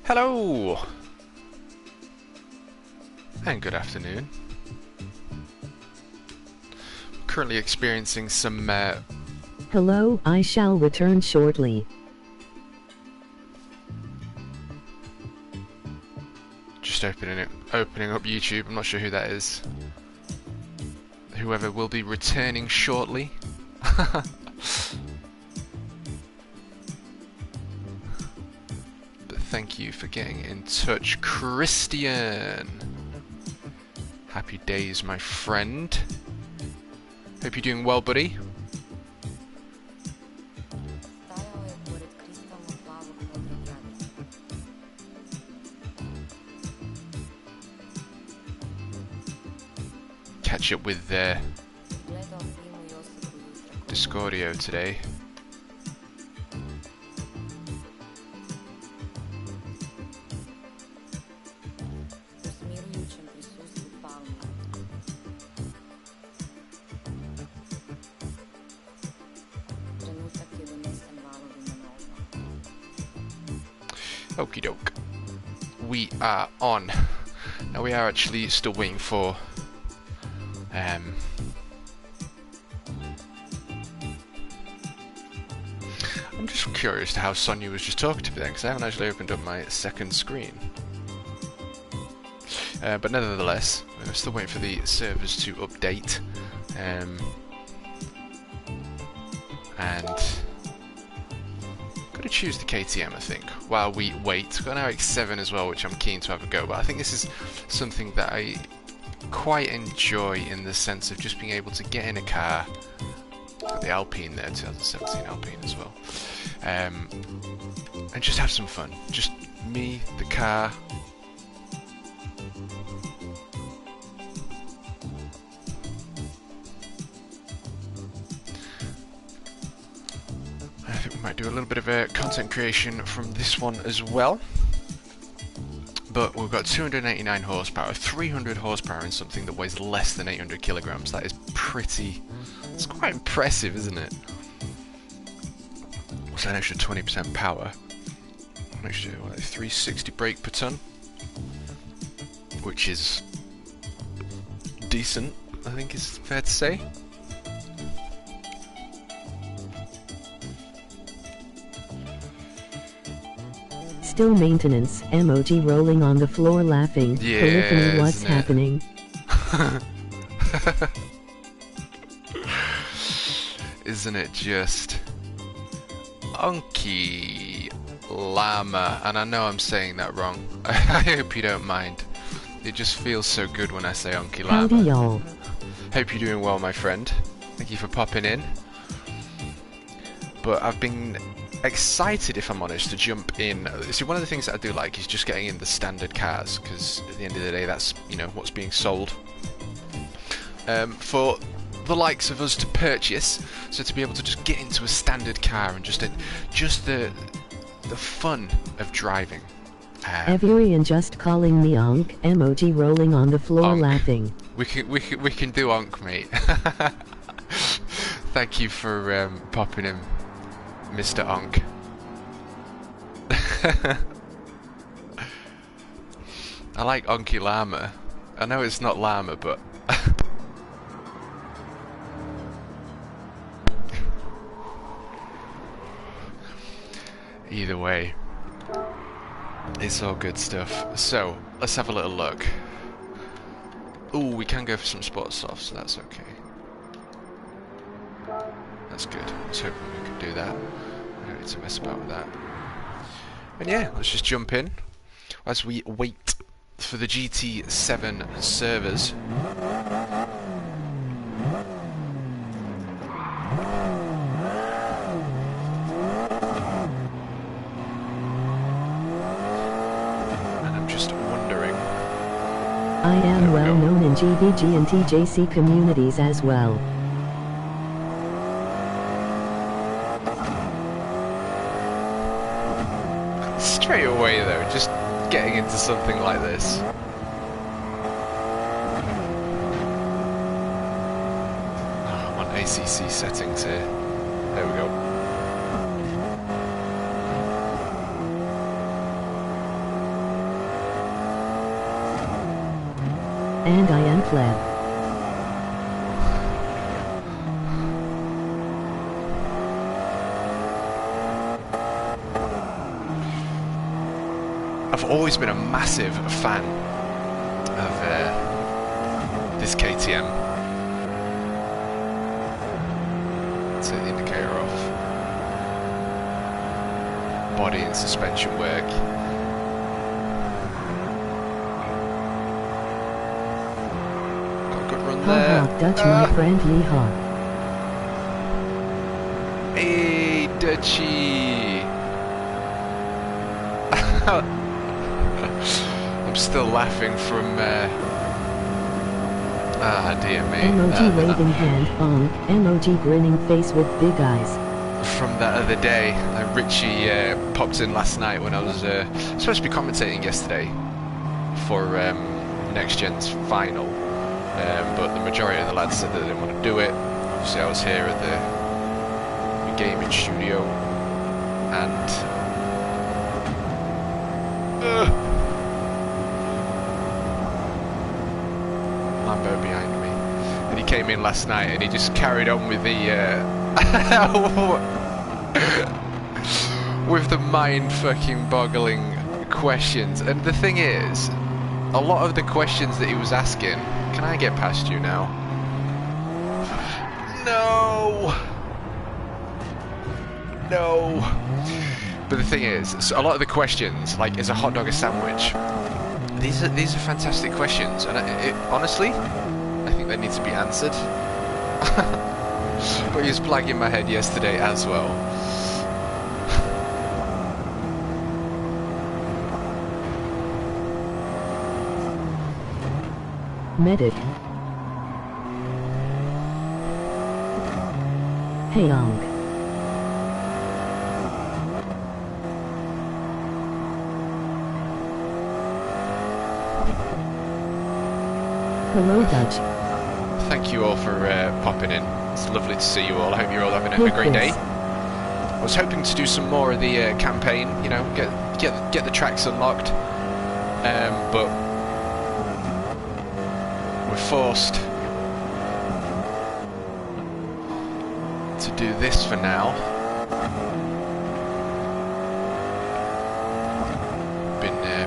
Hello! And good afternoon. Currently experiencing some Hello, I shall return shortly. just opening up YouTube. I'm not sure who that is. Whoever will be returning shortly. But thank you for getting in touch, Christian. Happy days, my friend. Hope you're doing well, buddy. Catch up with Discordio today. Okie doke. We are on. Now we are actually still waiting for I'm just curious to how Sonia was just talking to me then, because I haven't actually opened up my second screen. But nevertheless, we're still waiting for the servers to update. And gotta choose the KTM, I think, while we wait. Got an RX-7 as well, which I'm keen to have a go, but I think this is something that I quite enjoy in the sense of just being able to get in a car. Got the Alpine there, 2017 Alpine as well, and just have some fun. Just me, the car. I think we might do a little bit of content creation from this one as well. But we've got 289 horsepower, 300 horsepower in something that weighs less than 800 kilograms. That is pretty... It's quite impressive, isn't it? What's that extra 20% power? An extra 360 brake per ton, which is decent, I think is fair to say. Still maintenance, emoji rolling on the floor laughing. Yeah, Polyphony, what's happening? Isn't it just Unky Llama? And I know I'm saying that wrong. I hope you don't mind. It just feels so good when I say Unky Llama. Howdy y'all. Hope you're doing well, my friend. Thank you for popping in. But I've been excited, if I'm honest, to jump in. See, one of the things that I do like is just getting in the standard cars, because at the end of the day, that's, you know, what's being sold for the likes of us to purchase. So to be able to just get into a standard car and just the fun of driving. Everyone just calling me Onk, emoji rolling on the floor Onk. laughing. We can do Onk, mate. Thank you for popping in, Mr. Onk. I like Onky Llama. I know it's not llama, but either way, it's all good stuff. So let's have a little look. Ooh, we can go for some sports softs, so that's okay. That's good. I was hoping we could do that. I don't need to mess about with that. And yeah, let's just jump in as we wait for the GT7 servers. And I'm just wondering... I am well known in GVG and TJC communities as well. Straight away though, just getting into something like this. Oh, I'm on ACC settings here. There we go. And I am Fleb. I've always been a massive fan of this KTM. Take the indicator off. Body and suspension work. Got a good run there. Dutch, my friend, yeehaw. Hey, Dutchie. I'm still laughing from dear me. Emoji waving hand on, emoji grinning face with big eyes. From that other day, Richie popped in last night when I was supposed to be commentating yesterday for Next Gen's final, but the majority of the lads said that they didn't want to do it. Obviously I was here at the gaming studio, and Lambo behind me, and he came in last night and he just carried on with the with the mind fucking boggling questions. And the thing is, a lot of the questions that he was asking, can I get past you now? No. But the thing is, so a lot of the questions, like, is a hot dog a sandwich? These are fantastic questions, and honestly, I think they need to be answered. But he was blagging my head yesterday as well. Medic. Heyong. Hello, Dutch. Thank you all for popping in. It's lovely to see you all. I hope you're all having a great day. I was hoping to do some more of the campaign, you know, get the tracks unlocked, but we're forced to do this for now.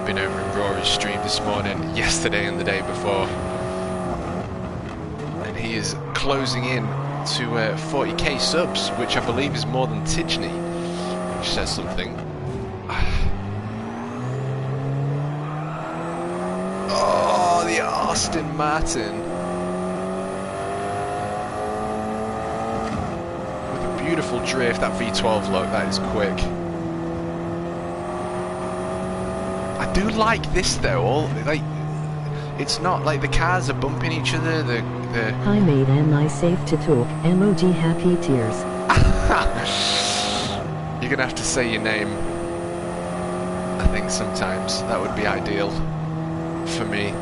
Been over in Rory's stream this morning, yesterday and the day before, and he is closing in to 40k subs, which I believe is more than Tidgney, which says something. Oh, the Aston Martin with a beautiful drift. That V12 look, that is quick. I do like this though. Like, it's not like the cars are bumping each other. Hi mate, am I safe to talk? Emoji happy tears. You're gonna have to say your name. I think sometimes that would be ideal for me.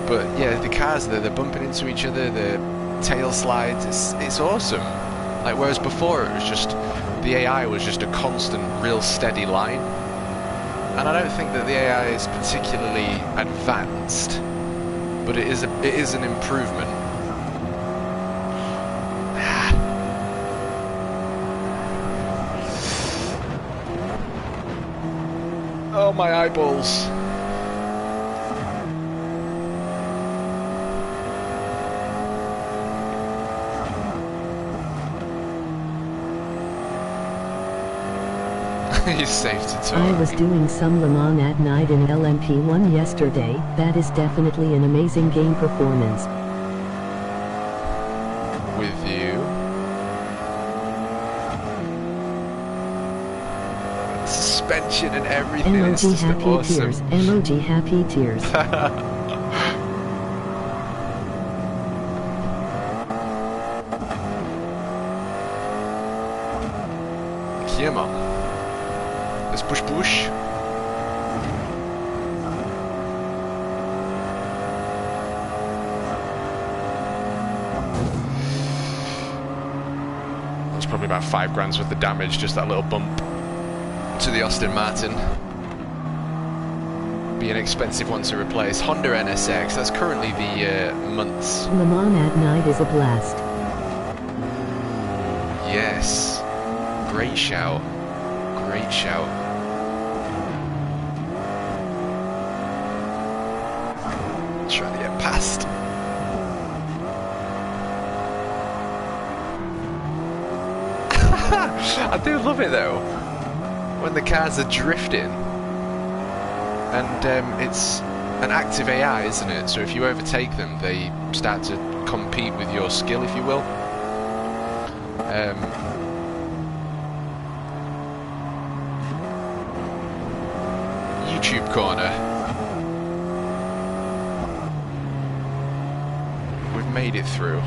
But yeah, the cars they're bumping into each other. The tail slides. It's awesome. Like, whereas before it was just the AI was just a constant, real steady line. And I don't think that the AI is particularly advanced, but it is an improvement. Oh, my eyeballs. You're safe to talk. I was doing some Le Mans at night in LMP1 yesterday. That is definitely an amazing game performance. With you. Suspension and everything is Emoji just happy awesome. tears. Emoji happy tears. Yeah, man. Let's push. That's probably about 5 grand's worth of damage, just that little bump to the Aston Martin. be an expensive one to replace. Honda NSX, that's currently the month's. Le Mans at night is a blast. Yes. Great shout. Great shout. Trying to get past. I do love it though. When the cars are drifting. And it's an active AI, isn't it? So if you overtake them, they start to compete with your skill, if you will. YouTube corner. We've made it through.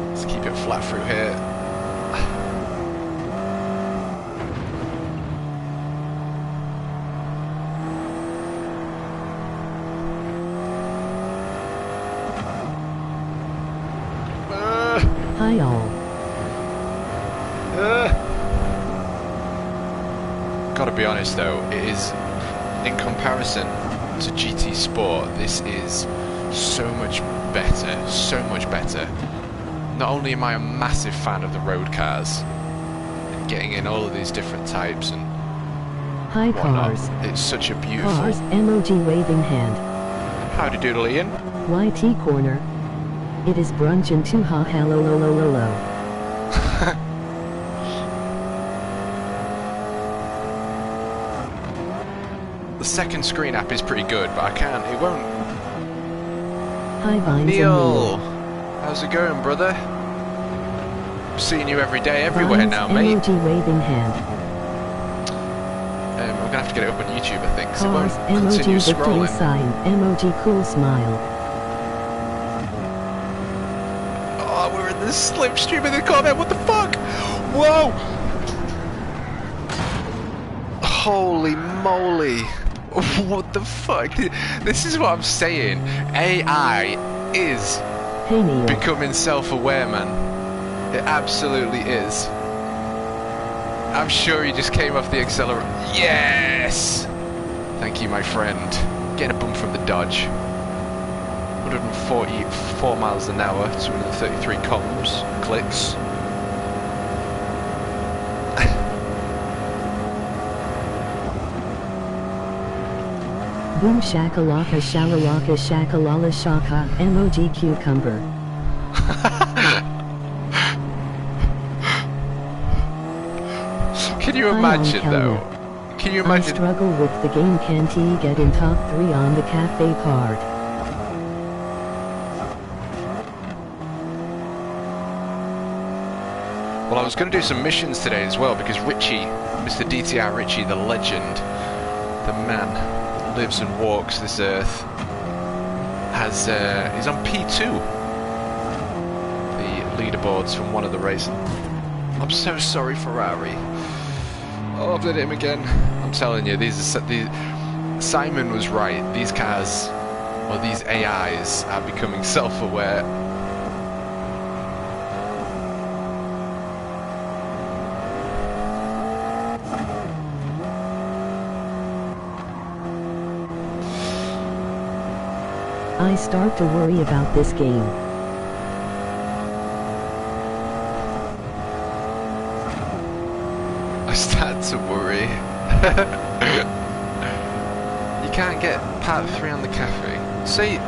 Let's keep it flat through here. Hi all. Gotta be honest though, it is, in comparison to GT Sport, this is so much better, so much better. Not only am I a massive fan of the road cars, and getting in all of these different types and Hi whatnot, cars. it's such a beautiful... Cars, emoji waving hand. Howdy doodle Ian. YT corner. It is brunch and 2 ha hello lo lo lo lo. The second screen app is pretty good, but I can't, it won't... Hi Vines Neil! and Neil. How's it going, brother? I'm seeing you every day, everywhere Vines, now, mate. emoji waving hand. I'm gonna have to get it up on YouTube, I think, 'cause it Cars, won't continue emoji victory scrolling. sign, emoji cool smile. Oh, we're in the slipstream of the comment, what the fuck? Whoa! Holy moly! What the fuck? This is what I'm saying. AI is Hey Neil. becoming self-aware, man. It absolutely is. I'm sure he just came off the accelerator. Yes! Thank you, my friend. Getting a bump from the Dodge. 144 miles an hour, 233 comms, clicks. Boom shakalaka shalalaka shakalala shaka, emoji cucumber. Can you Hi, imagine, I'm though? Kelly. Can you I imagine? struggle with the game. Can't he get in top 3 on the cafe part? Well, I was going to do some missions today as well, because Richie, Mr. DTR Richie, the legend, the man that lives and walks this earth, has is on P2. The leaderboards from one of the races. I'm so sorry, Ferrari. Oh, I've done him again. I'm telling you, Simon was right. These cars, or these AIs, are becoming self-aware. I start to worry about this game. I start to worry. You can't get part 3 on the cafe. See...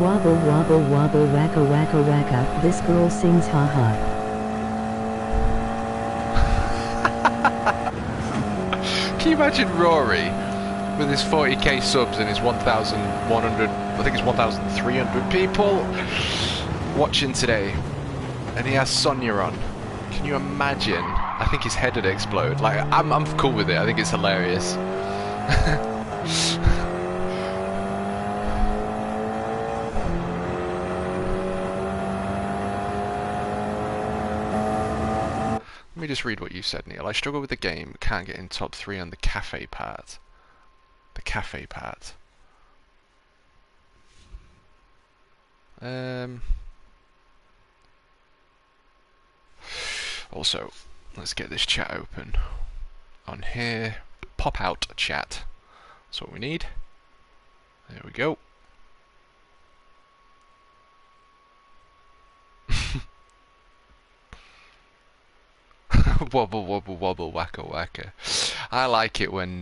Wobble wobble wobble wacka wacka wacka, this girl sings haha. Can you imagine Rory with his 40k subs and his 1,100, I think it's 1,300 people watching today, and he has Sonia on? Can you imagine? I think his head would explode. Like, I'm cool with it. I think it's hilarious. Let me just read what you said, Neil. I struggle with the game, can't get in top 3 on the cafe part. The cafe part. Also, let's get this chat open on here. Pop out chat. That's what we need. There we go. Wobble, wobble, wobble, wacka, wacka. I like it when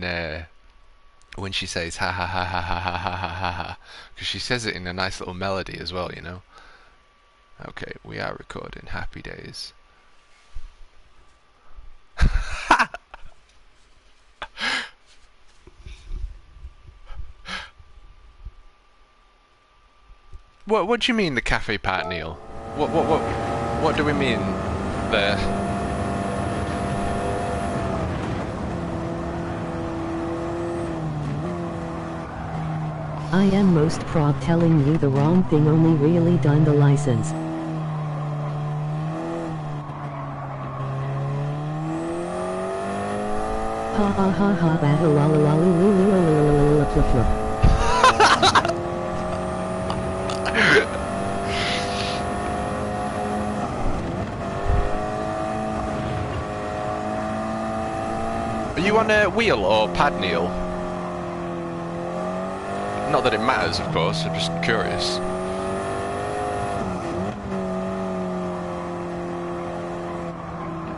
she says ha ha ha ha ha ha ha ha ha ha, because she says it in a nice little melody as well, you know. Okay, we are recording. Happy days. What do you mean the cafe part, Neil? What do we mean there? I am most proud telling you the wrong thing, only really done the license. Ha ha ha ha battle la la la la la la la. Are you on a wheel or pad, Neil? Not that it matters, of course, I'm just curious.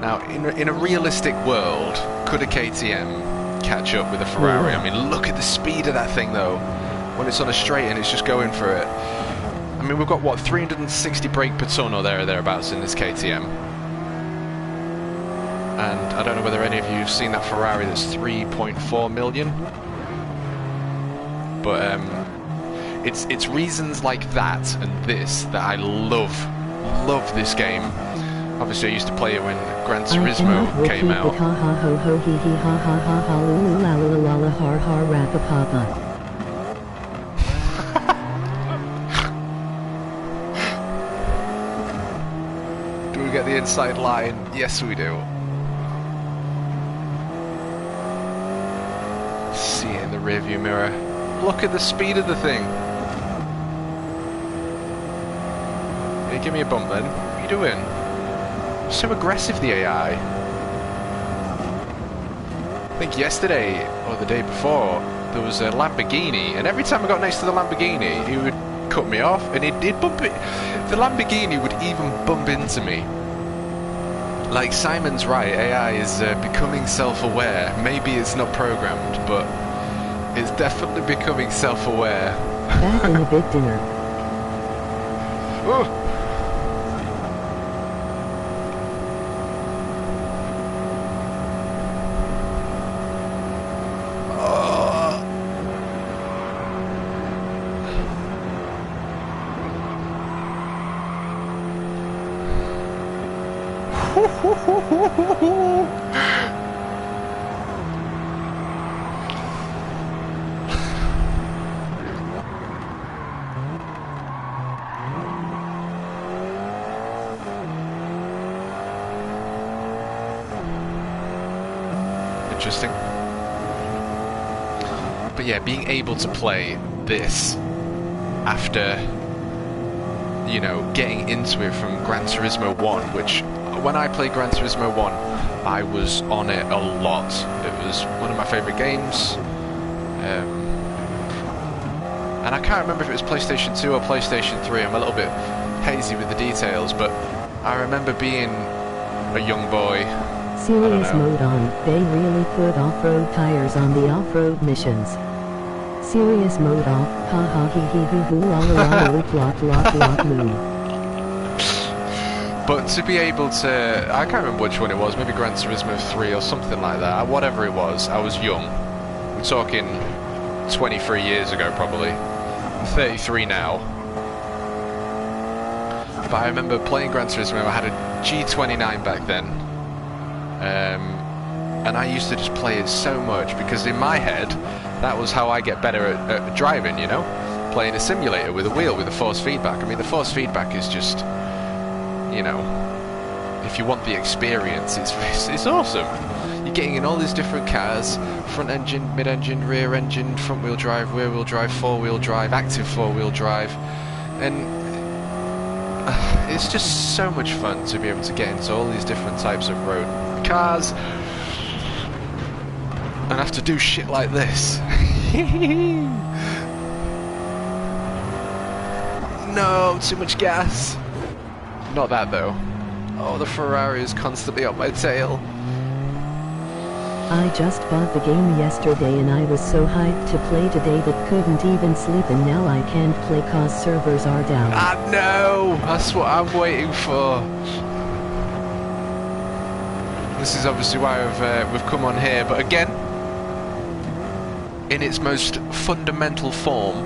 Now, in a realistic world, could a KTM catch up with a Ferrari? I mean, look at the speed of that thing, though. When it's on a straight and it's just going for it. I mean, we've got, what, 360 brake per ton or thereabouts in this KTM. And I don't know whether any of you have seen that Ferrari that's 3.4 million. But it's reasons like that and this that I love this game. Obviously, I used to play it when Gran Turismo came out. Ha ha ho ho hee hee ha ha ha ha lulu la la la la har har rappa papa. Do we get the inside line? Yes, we do. See it in the rearview mirror. Look at the speed of the thing. Yeah, give me a bump then. What are you doing? So aggressive, the AI. I think yesterday, or the day before, there was a Lamborghini, and every time I got next to the Lamborghini, he would cut me off, and he'd bump it. The Lamborghini would even bump into me. Like, Simon's right, AI is becoming self-aware. Maybe it's not programmed, but it's definitely becoming self-aware. Back in a bit, dinner. Oh. Interesting. But yeah, being able to play this after, you know, getting into it from Gran Turismo 1, which when I played Gran Turismo 1, I was on it a lot. It was one of my favourite games. And I can't remember if it was PlayStation 2 or PlayStation 3. I'm a little bit hazy with the details, but I remember being a young boy. Serious mode on. They really put off-road tires on the off-road missions. Serious mode off. Ha ha hee hee hoo hoo la la la loop lock lock lock loop. But to be able to, I can't remember which one it was, maybe Gran Turismo 3 or something like that, whatever it was, I was young. We're talking 23 years ago probably. I'm 33 now. But I remember playing Gran Turismo, I had a G29 back then. And I used to just play it so much because in my head, that was how I get better at driving, you know? Playing a simulator with a wheel, with the force feedback. I mean, the force feedback is just, you know, if you want the experience, it's awesome. You're getting in all these different cars, front engine, mid-engine, rear engine, front-wheel drive, rear-wheel drive, four-wheel drive, active four-wheel drive, and it's just so much fun to be able to get into all these different types of road cars and have to do shit like this. No, too much gas. Not that though. Oh, the Ferrari is constantly on my tail. I just bought the game yesterday and I was so hyped to play today that couldn't even sleep, and now I can't play cause servers are down. Ah no! That's what I'm waiting for. This is obviously why we've come on here, but again, in its most fundamental form,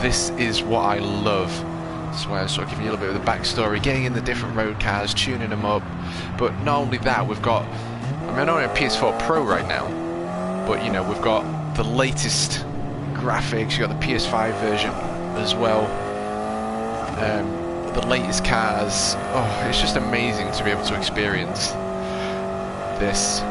this is what I love. That's why I was sort of giving you a little bit of the backstory, getting in the different road cars, tuning them up. But not only that, we've got, I mean, I know I'm on PS4 Pro right now, but you know, we've got the latest graphics, you've got the PS5 version as well, the latest cars. Oh, it's just amazing to be able to experience this.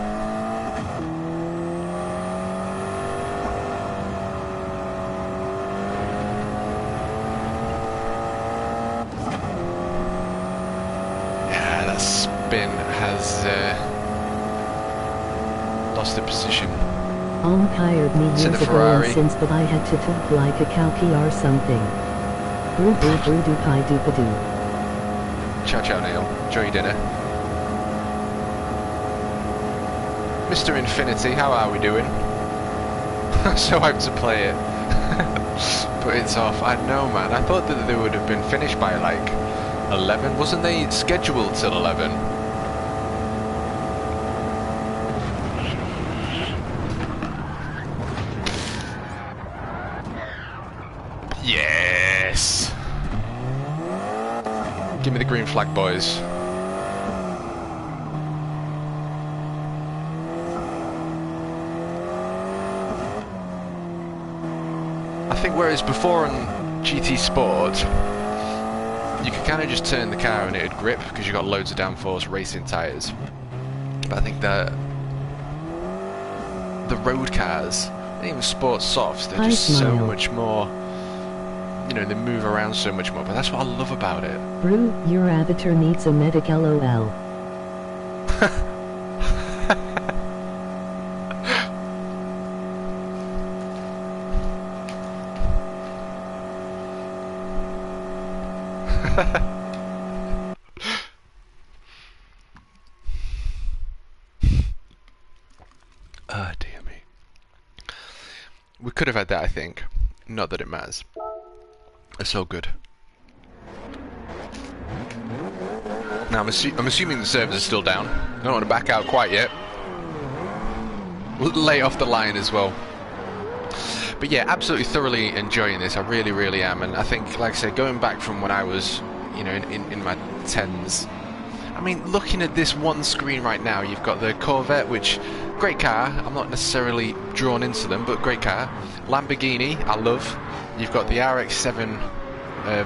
Spin has lost the position. Hired me years ago since, but I had to talk like a calky or something. Brew brew brew doo pie doo pa doo. Ciao ciao Neil, enjoy your dinner. Mr. Infinity, how are we doing? I'm so hyped to play it. But it's off. I know, man, I thought that they would have been finished by like 11, wasn't they scheduled till 11? Yes! Give me the green flag, boys. I think whereas before on GT Sport, you could kind of just turn the car and it'd grip because you've got loads of downforce racing tyres. But I think that the road cars, and even sports softs, they're just so much more, you know, they move around so much more. But that's what I love about it. Brew, your avatar needs a medic, LOL. Ah, dear me. We could have had that, I think. Not that it matters. It's so good. Now, I'm assuming the servers are still down. I don't want to back out quite yet. Lay off the line as well. But yeah, absolutely thoroughly enjoying this. I really, really am. And I think, like I said, going back from when I was, you know, in my 10s, I mean, looking at this one screen right now, you've got the Corvette, which, great car. I'm not necessarily drawn into them, but great car. Lamborghini, I love. You've got the RX-7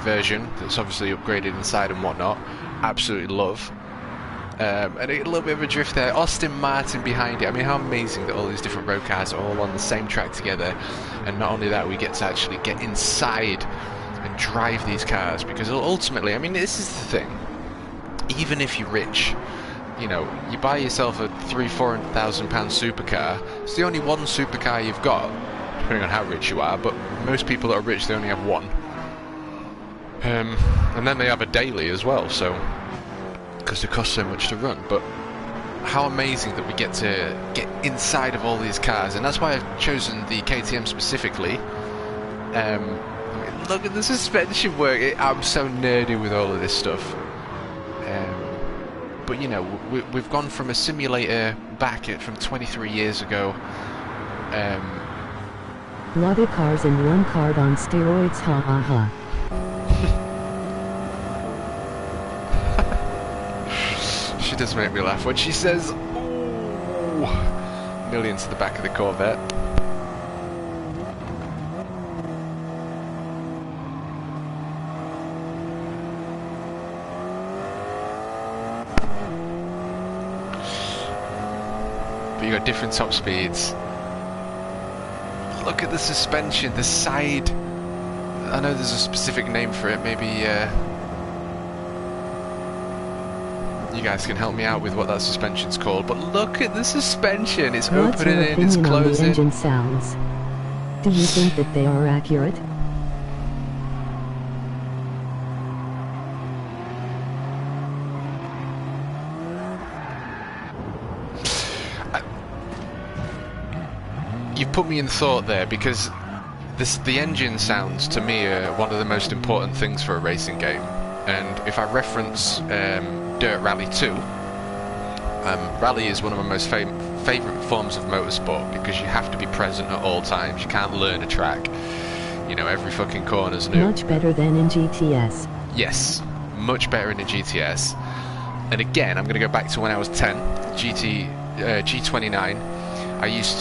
version that's obviously upgraded inside and whatnot. Absolutely love. And a little bit of a drift there. Aston Martin behind it. I mean, how amazing that all these different road cars are all on the same track together. And not only that, we get to actually get inside and drive these cars. Because ultimately, I mean, this is the thing. Even if you're rich, you know, you buy yourself a £300,000-400,000 supercar. It's the only one supercar you've got, depending on how rich you are. But most people that are rich, they only have one. And then they have a daily as well, so because it costs so much to run. But how amazing that we get to get inside of all these cars, and that's why I've chosen the KTM specifically. I mean, look at the suspension work. I'm so nerdy with all of this stuff. But you know, we've gone from a simulator back from 23 years ago. Lot of cars and one card on steroids, ha ha ha. She does make me laugh when she says, "Ooh," nearly into the back of the Corvette. But you got different top speeds. Look at the suspension, the side. I know there's a specific name for it. Maybe you guys can help me out with what that suspension's called. But look at the suspension. It's What's opening your in, it's opinion on the closing. engine sounds? Do you think that they are accurate? You've put me in thought there, because the engine sounds to me are one of the most important things for a racing game. And if I reference Dirt Rally 2, Rally is one of my most favourite forms of motorsport, because you have to be present at all times. You can't learn a track. You know, every fucking corner's new. Much better than in GTS. Yes, much better in a GTS. And again, I'm going to go back to when I was 10, G29. I used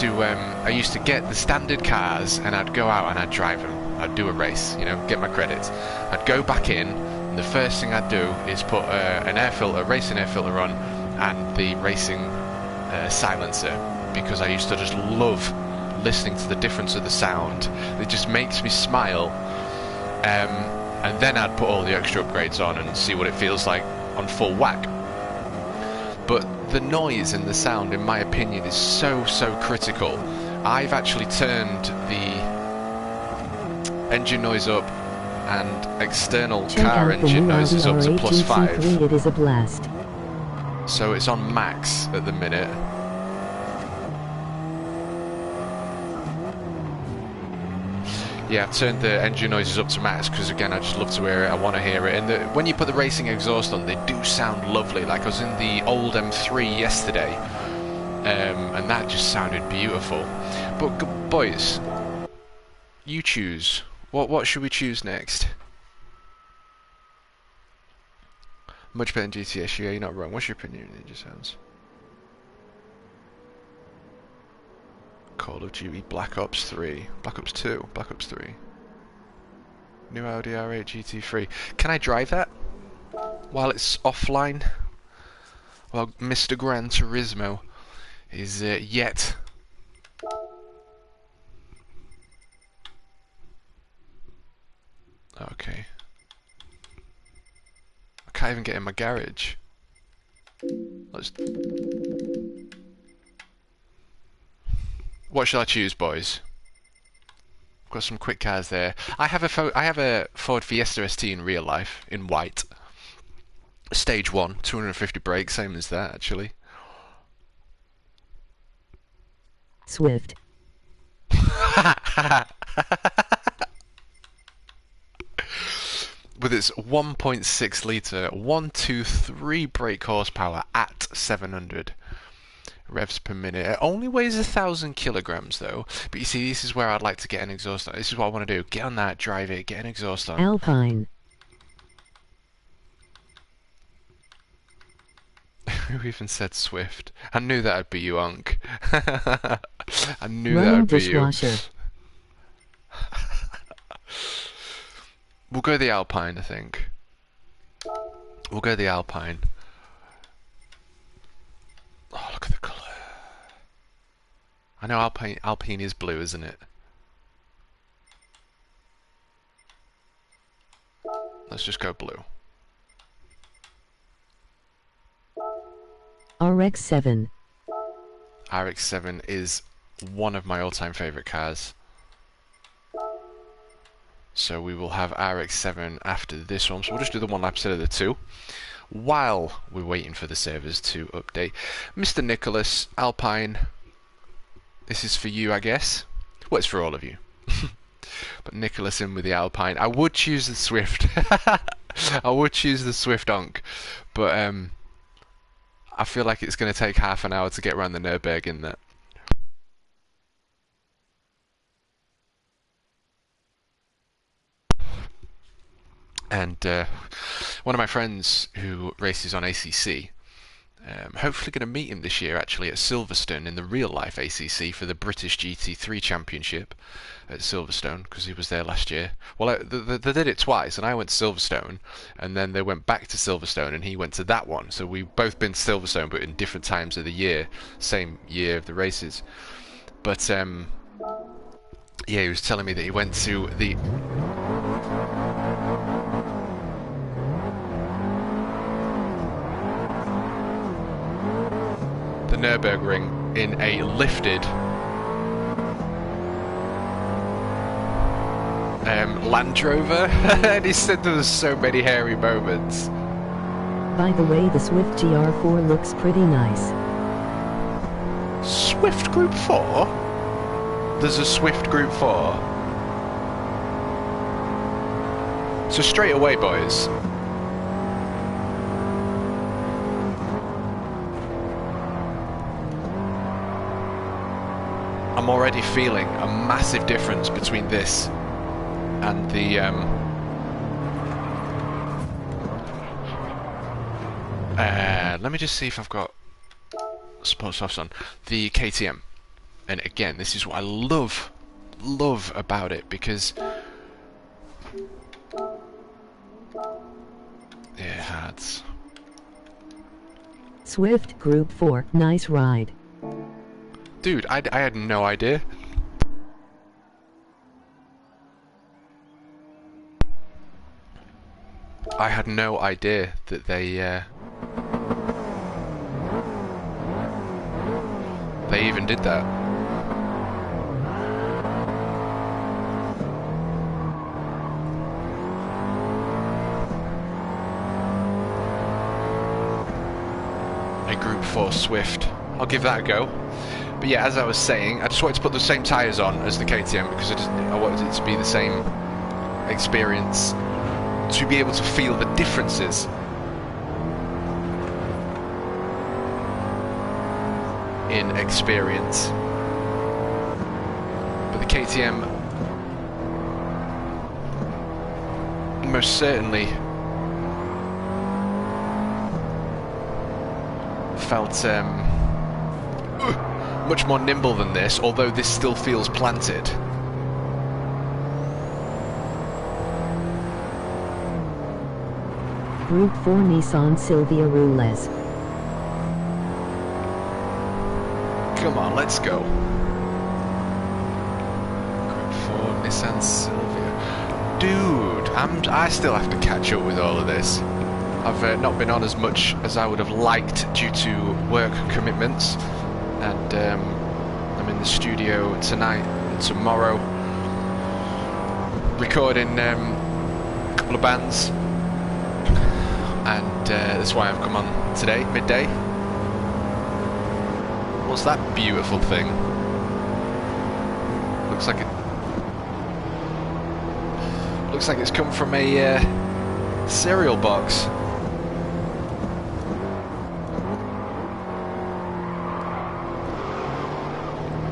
to get the standard cars and I'd go out and I'd drive them. I'd do a race, you know, get my credits. I'd go back in, and the first thing I'd do is put an air filter, racing air filter on, and the racing silencer, because I used to just love listening to the difference of the sound. It just makes me smile. And then I'd put all the extra upgrades on and see what it feels like on full whack. But the noise and the sound, in my opinion, is so critical. I've actually turned the engine noise up and external car engine noises up to +5. It is a blast. So it's on max at the minute. Yeah, I've turned the engine noises up to max because, again, I just love to hear it. I want to hear it. And when you put the racing exhaust on, they do sound lovely. Like I was in the old M3 yesterday, and that just sounded beautiful. But boys, you choose. What should we choose next? Much better than GTS. Yeah, you're not wrong. What's your opinion on Ninja Sounds? Call of Duty, Black Ops 3, Black Ops 2, Black Ops 3. New Audi R8 GT3. Can I drive that while it's offline? Well, Mr. Gran Turismo is yet. Okay. I can't even get in my garage. What shall I choose, boys? Got some quick cars there. I have a Ford Fiesta ST in real life, in white. Stage 1, 250 brakes, same as that, actually. Swift. With its 1.6 litre, 123 brake horsepower at 700 revs per minute. It only weighs 1,000 kilograms though. But you see, this is where I'd like to get an exhaust on. This is what I want to do. Get on that, drive it, get an exhaust on. Alpine. Who even said Swift? I knew that'd be you, Unc. I knew Running that'd be dishwasher. you. We'll go the Alpine, I think. We'll go the Alpine. Oh, look at the colour. I know Alpine is blue, isn't it? Let's just go blue. RX-7. RX-7 is one of my all-time favourite cars. So we will have RX-7 after this one. So we'll just do the one lap instead of the two, while we're waiting for the servers to update. Mr. Nicholas, Alpine, this is for you, I guess. Well, it's for all of you. But Nicholas in with the Alpine. I would choose the Swift. I would choose the Swift Onk, but I feel like it's going to take half an hour to get around the Nürburgring there. And one of my friends who races on ACC, hopefully going to meet him this year actually at Silverstone in the real life ACC for the British GT3 Championship at Silverstone, because he was there last year. Well, they did it twice, and I went to Silverstone, and then they went back to Silverstone, and he went to that one. So we've both been to Silverstone, but in different times of the year, same year of the races. But yeah, he was telling me that he went to the Nürburgring in a lifted Land Rover, and he said there was so many hairy moments. By the way, the Swift GR4 looks pretty nice. Swift Group 4? There's a Swift Group 4. So straight away, boys. I'm already feeling a massive difference between this and the let me just see if I've got sports softs on the KTM. And again, this is what I love about it, because it has Swift Group 4, nice ride. Dude, I had no idea. I had no idea that they even did that. A Group 4 Swift. I'll give that a go. But yeah, as I was saying, I just wanted to put the same tyres on as the KTM because I wanted it to be the same experience, to be able to feel the differences. In experience. But the KTM most certainly felt much more nimble than this, although this still feels planted. Group 4 Nissan Silvia Rules. Come on, let's go. Group 4 Nissan Silvia. Dude, I still have to catch up with all of this. I've not been on as much as I would have liked due to work commitments. And I'm in the studio tonight and tomorrow recording a couple of bands, and that's why I've come on today, midday. What's that beautiful thing? Looks like it's come from a cereal box.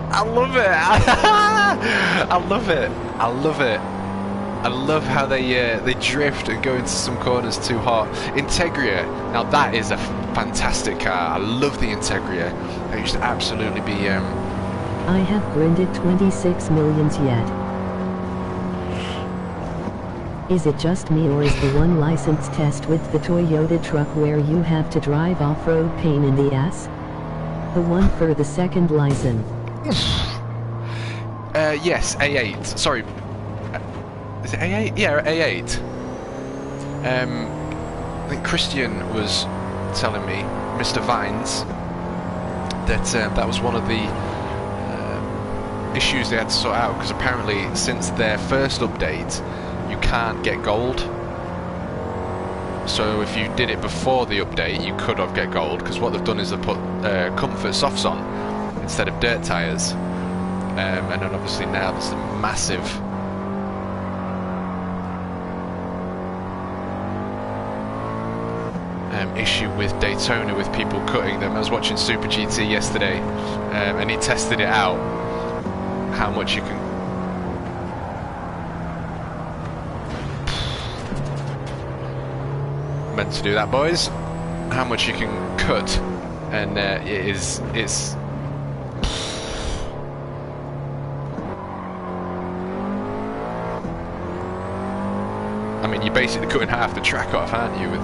I love it. I love it. I love it. I love how they drift and go into some corners too hot. Integria. Now that is a fantastic car. I love the Integria. It used to absolutely be. I have grinded 26 millions yet. Is it just me, or is the one license test with the Toyota truck where you have to drive off-road pain in the ass? The one for the second license. Yes, A8. Sorry. Is it A8? Yeah, A8. I think Christian was telling me, Mr. Vines, that that was one of the issues they had to sort out, because apparently since their first update you can't get gold. So if you did it before the update you could have get gold, because what they've done is they've put comfort softs on instead of dirt tyres, and then obviously now there's a massive issue with Daytona with people cutting them. I was watching Super GT yesterday, and he tested it out, how much you can meant to do that, boys, how much you can cut, and it's I mean, you're basically cutting half the track off, aren't you, with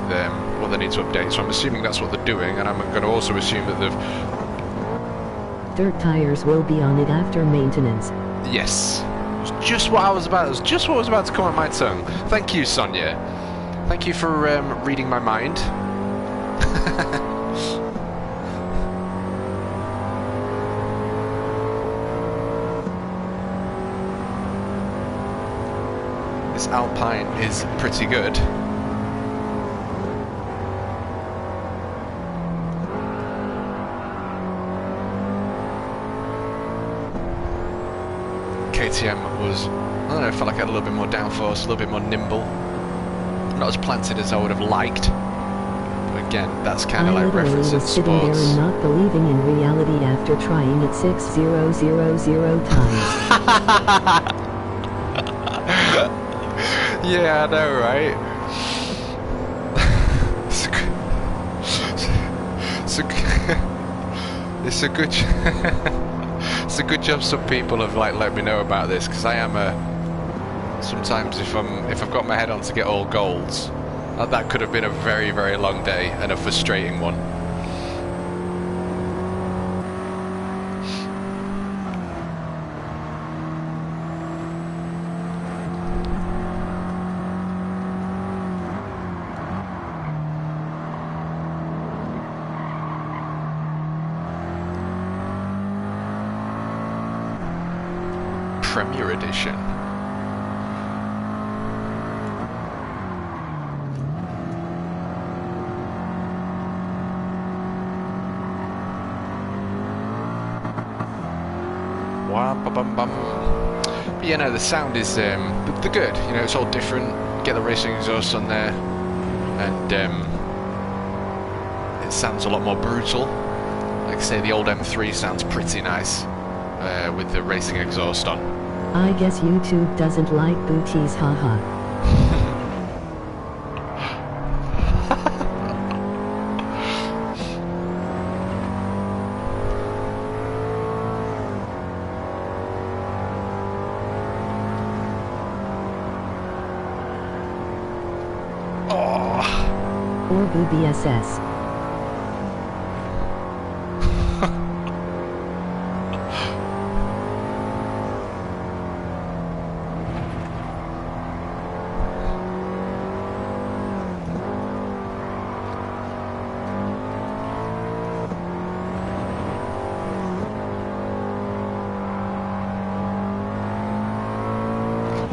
what they need to update. So I'm assuming that's what they're doing, and I'm going to also assume that they've... Dirt tires will be on it after maintenance. Yes. It's just what I was about. It was just what was about to come out my tongue. Thank you, Sonia. Thank you for reading my mind. this Alpine is pretty good. KTM was, I don't know, felt like I had a little bit more downforce, a little bit more nimble. Not as planted as I would have liked. But again, that's kind of like referencing sports. Sitting there and not believing in reality after trying it 6,000 times. Yeah, I know, right? It's a good it's a good job some people have like let me know about this, because I am a sometimes if I've got my head on to get all golds, that could have been a very, very long day and a frustrating one. Premier Edition. But yeah, no, the sound is they're good. You know, it's all different. Get the racing exhaust on there, and it sounds a lot more brutal. Like I say, the old M3 sounds pretty nice with the racing exhaust on. I guess YouTube doesn't like booties, haha. Or booby SS.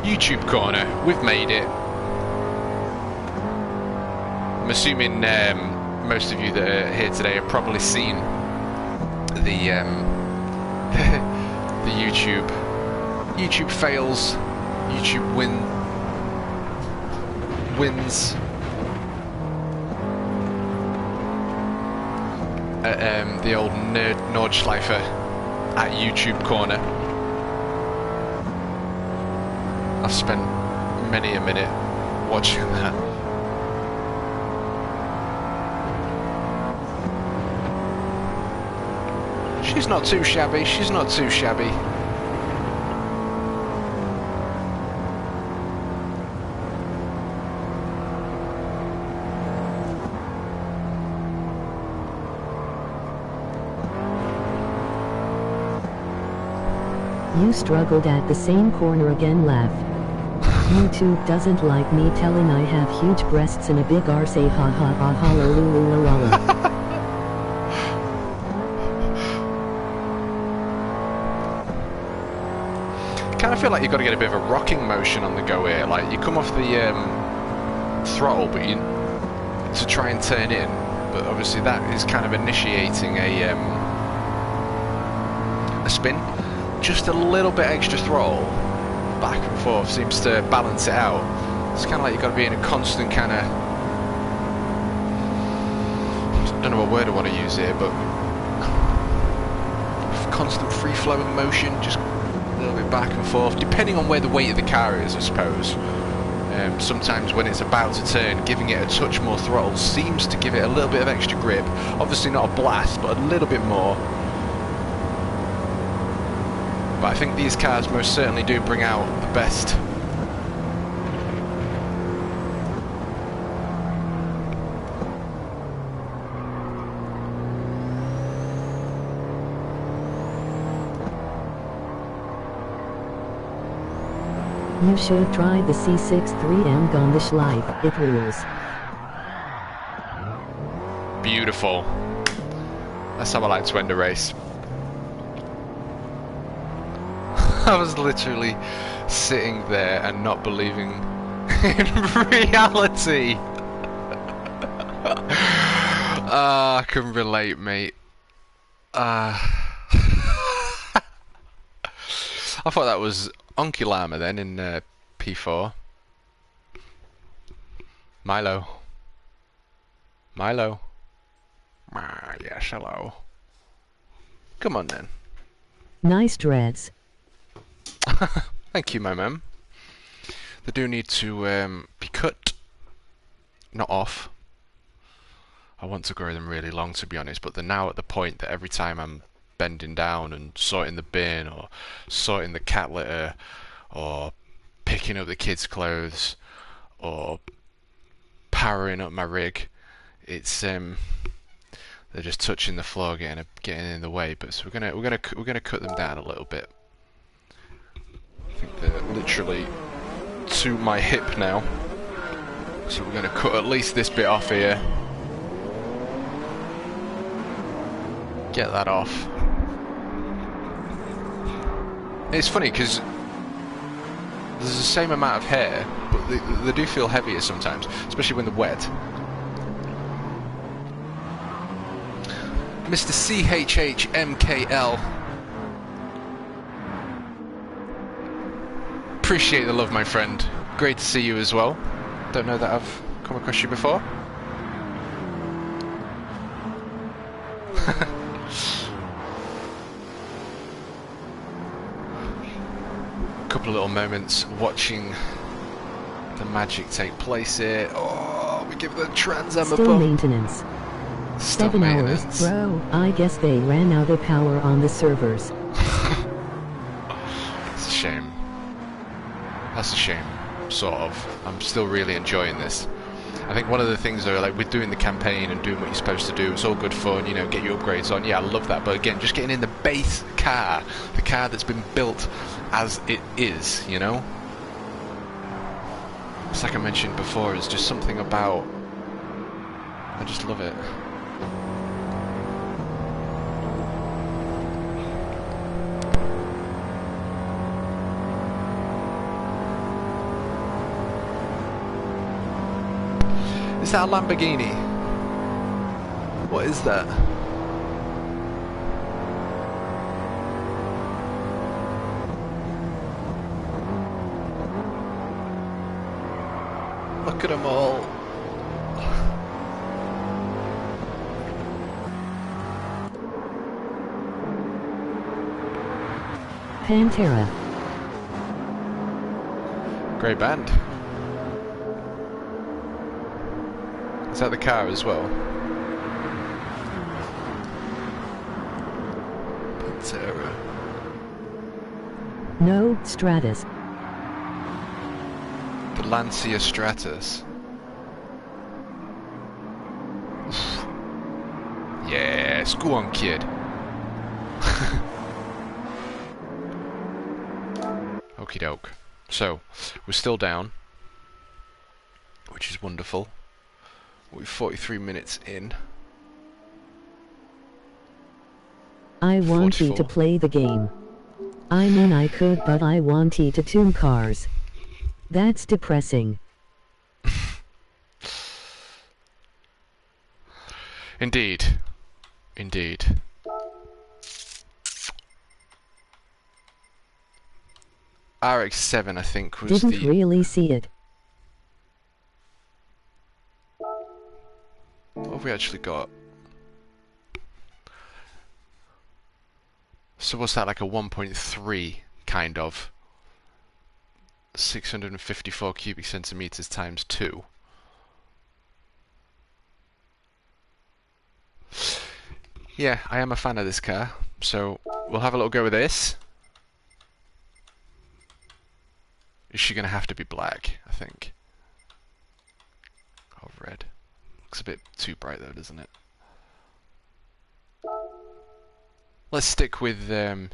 YouTube corner, we've made it. I'm assuming most of you that are here today have probably seen the the YouTube fails, YouTube wins at the old Nordschleifer at YouTube corner. I've spent many a minute watching that. She's not too shabby, she's not too shabby. You struggled at the same corner again, laugh. YouTube doesn't like me telling I have huge breasts and a big arse, ha ha ha ha la la la la. Kind of feel like you've got to get a bit of a rocking motion on the go here. Like you come off the throttle, but you to try and turn in. But obviously that is kind of initiating a spin. Just a little bit extra throttle, back and forth, seems to balance it out. It's kind of like you've got to be in a constant kind of, I don't know what word I want to use here, but constant free-flowing motion, just a little bit back and forth, depending on where the weight of the car is, I suppose. Sometimes when it's about to turn, giving it a touch more throttle seems to give it a little bit of extra grip. Obviously not a blast, but a little bit more. But I think these cars most certainly do bring out the best. You should try the C6 3M Gondeschleife, it rules. Beautiful. That's how I like to end a race. I was literally sitting there and not believing In reality. I can relate, mate. I thought that was Unky Llama then in P4. Milo. Milo. Ah, yes, hello. Come on then. Nice dreads. Thank you, my mum. They do need to be cut, not off. I want to grow them really long, to be honest, but they're now at the point that every time I'm bending down and sorting the bin or sorting the cat litter or picking up the kids' clothes or powering up my rig, it's they're just touching the floor, getting in the way. But so we're gonna cut them down a little bit. I think they're literally to my hip now, so we're gonna cut at least this bit off here. Get that off. It's funny because there's the same amount of hair, but they do feel heavier sometimes, especially when they're wet. Mr. CHHMKL. Appreciate the love, my friend. Great to see you as well. Don't know that I've come across you before. Couple of little moments watching the magic take place here. Oh, we give the Trans Am a Still bump. maintenance. Still 7 maintenance. hours, bro. I guess they ran out of power on the servers. It's a shame. That's a shame, sort of. I'm still really enjoying this. I think one of the things though, like with doing the campaign and doing what you're supposed to do, it's all good fun, you know, get your upgrades on. Yeah, I love that. But again, just getting in the base car, the car that's been built as it is, you know? It's like I mentioned before, it's just something about... I just love it. Is that a Lamborghini? What is that? Look at them all. Pantera. Great band. Is that the car as well? Pantera. No, Stratus. The Lancia Stratus. Yes, go on, kid. Okie doke. So, we're still down, which is wonderful. We're 43 minutes in. I want 44. you to play the game. I mean I could, but I want you to tune cars. That's depressing. Indeed. Indeed. RX-7, I think, was Didn't really see it. What have we actually got? So what's that, like a 1.3 kind of? 654 cubic centimeters times 2. Yeah, I am a fan of this car, so we'll have a little go with this. Is she going to have to be black, I think? Oh, red. Looks a bit too bright though, doesn't it? Let's stick with Mr.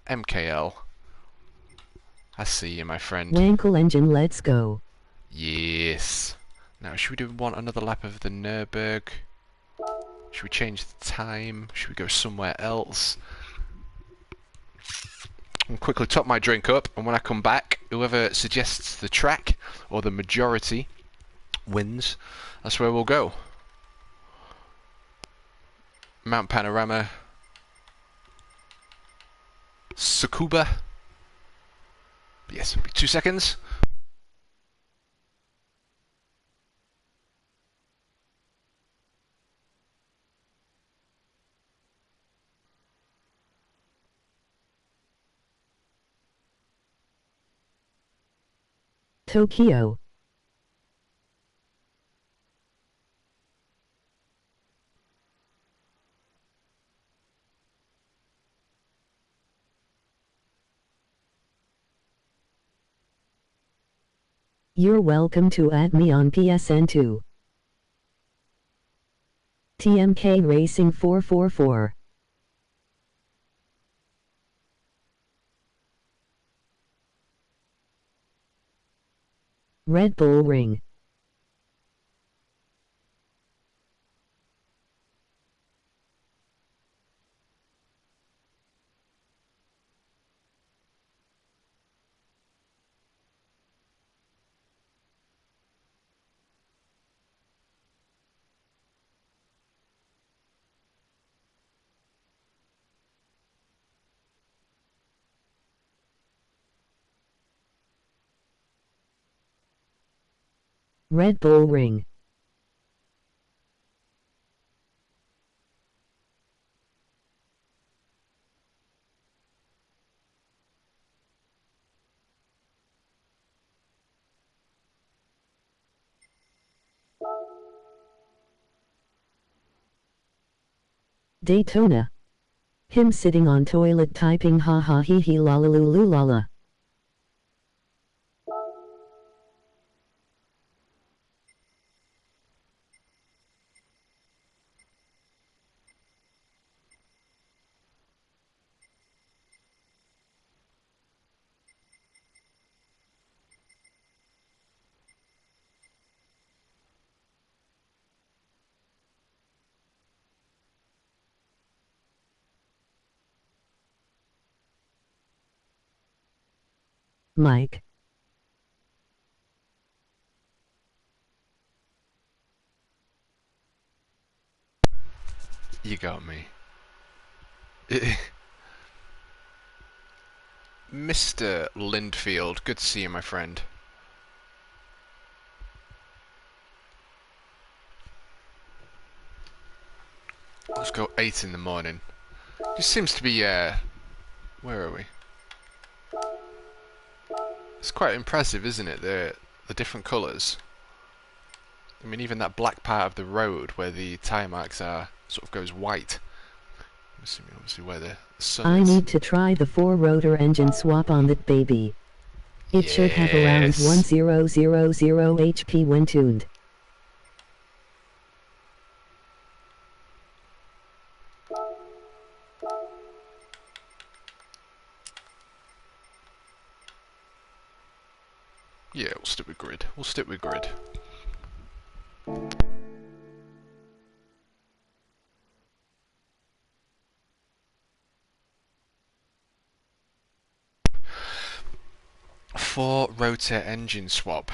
CHHMKL. I see you, my friend. Wankle engine, let's go. Yes. Now, should we want another lap of the Nürburg? Should we change the time? Should we go somewhere else? And quickly top my drink up, and when I come back, whoever suggests the track, or the majority, wins. That's where we'll go. Mount Panorama, Tsukuba. Yes, it'll be 2 seconds. Tokyo. You're welcome to add me on PSN2. TMK Racing 444. Red Bull Ring. Red Bull Ring. Daytona. Him sitting on toilet typing ha ha he he la la lulu la la. Mike. You got me. Mr. Lindfield, good to see you, my friend. Let's go 8 in the morning. This seems to be, where are we? It's quite impressive, isn't it? The different colours. I mean, even that black part of the road where the tyre marks are sort of goes white. Obviously where the sun is. I need to try the 4-rotor engine swap on that baby. It should have around 1000 HP when tuned. Yeah, we'll stick with grid. We'll stick with grid. Four-rotor engine swap.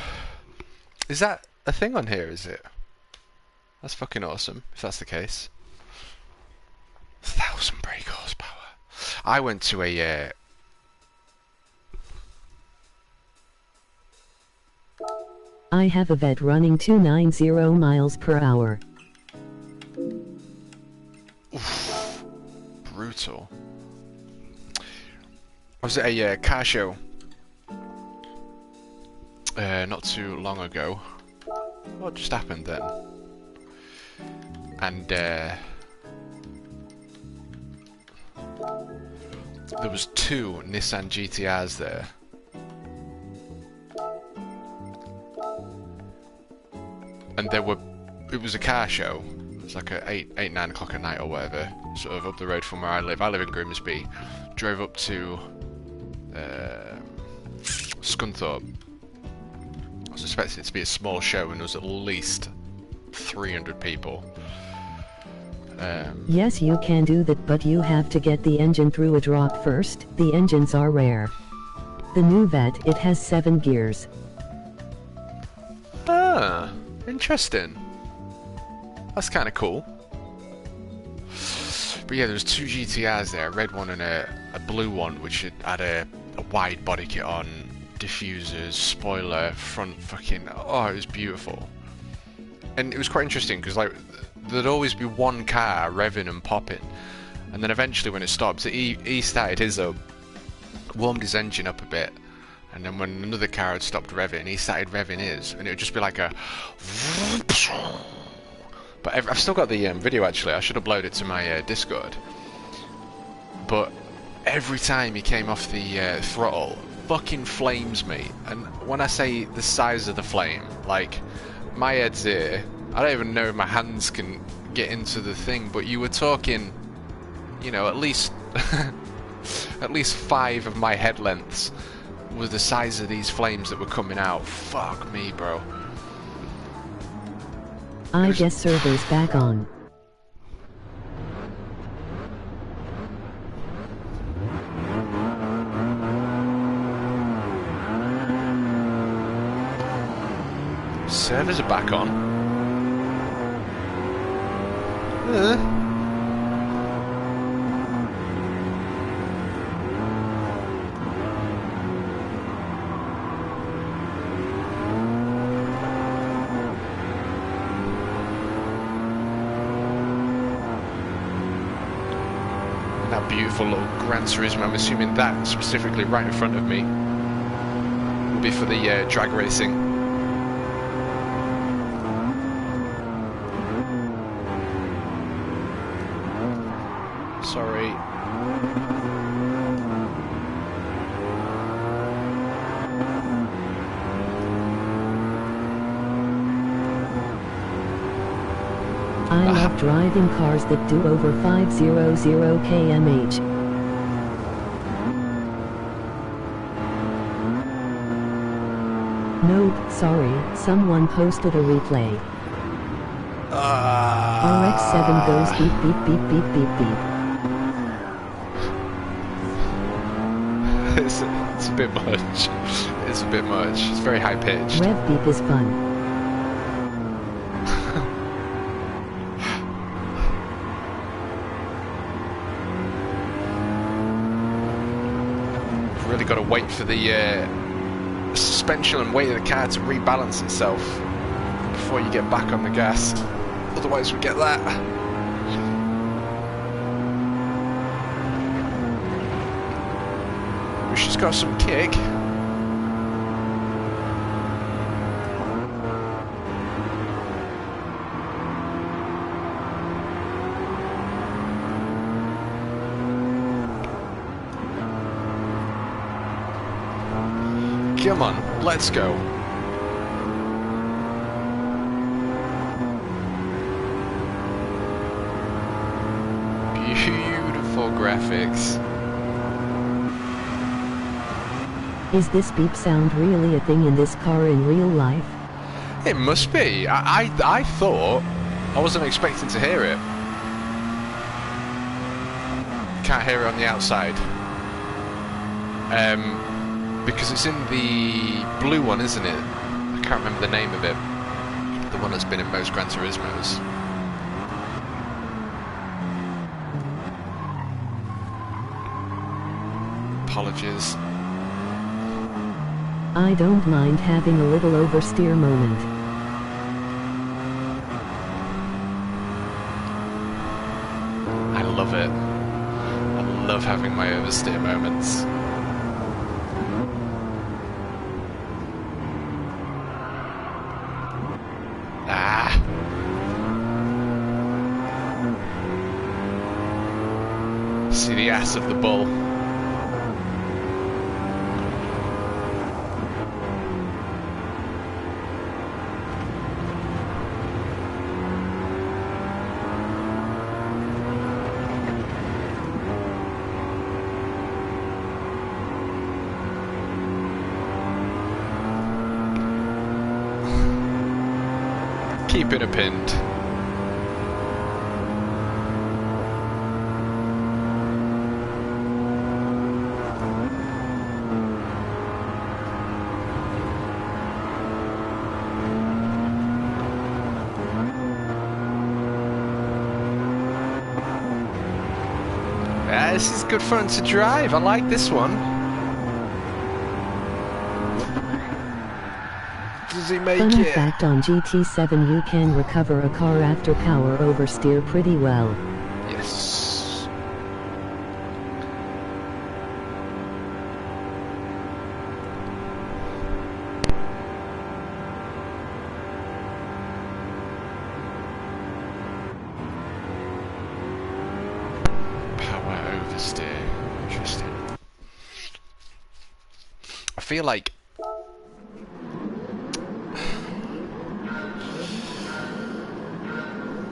Is that a thing on here, is it? That's fucking awesome, if that's the case. 1000 brake horsepower. I went to a... I have a vet running 290 miles per hour. Oof, brutal. I was at a car show not too long ago. What just happened then? And there was 2 Nissan GTRs there. And it was a car show. It was like at 9 o'clock at night or whatever, sort of up the road from where I live. I live in Grimsby. Drove up to Scunthorpe. I was expecting it to be a small show, and there was at least 300 people. Yes, you can do that, but you have to get the engine through a drop first. The engines are rare. The new vet, it has 7 gears. Ah, interesting. That's kind of cool. But yeah, there's 2 GTRs there, a red one and a blue one, which had a wide body kit on, diffusers, spoiler, front fucking... Oh, it was beautiful. And it was quite interesting, because like there'd always be one car revving and popping, and then eventually when it stopped, he started his up, warmed his engine up a bit, and then when another car had stopped revving, he started revving his, and it would just be like a... But I've still got the video actually, I should upload it to my Discord. But every time he came off the throttle, fucking flames me. And when I say the size of the flame, like, my head's here, I don't even know if my hands can get into the thing, but you were talking, you know, at least at least 5 of my head lengths was the size of these flames that were coming out. Fuck me, bro. I guess server's back on. Servers are back on. That beautiful little Gran Turismo, I'm assuming that specifically right in front of me will be for the drag racing. Sorry. I love driving cars that do over 500 km/h. Nope, sorry, someone posted a replay. RX-7 goes beep beep beep beep beep beep. It's a bit much. It's a bit much. It's very high pitched. Rev beep is fun. Really got to wait for the suspension and weight of the car to rebalance itself before you get back on the gas. Otherwise we get that. She's got some kick. Come on, let's go. Beautiful graphics. Is this beep sound really a thing in this car in real life? It must be. I thought I wasn't expecting to hear it. Can't hear it on the outside. Because it's in the blue one, isn't it? I can't remember the name of it. The one that's been in most Gran Turismos. Apologies. I don't mind having a little oversteer moment. I love it. I love having my oversteer moments. See the ass of the bull. Keep it a pinned. Yeah, this is good fun to drive. I like this one. Does he make Fun it? fact, on GT7 you can recover a car after power oversteer pretty well. Yes. Power oversteer. Interesting. I feel like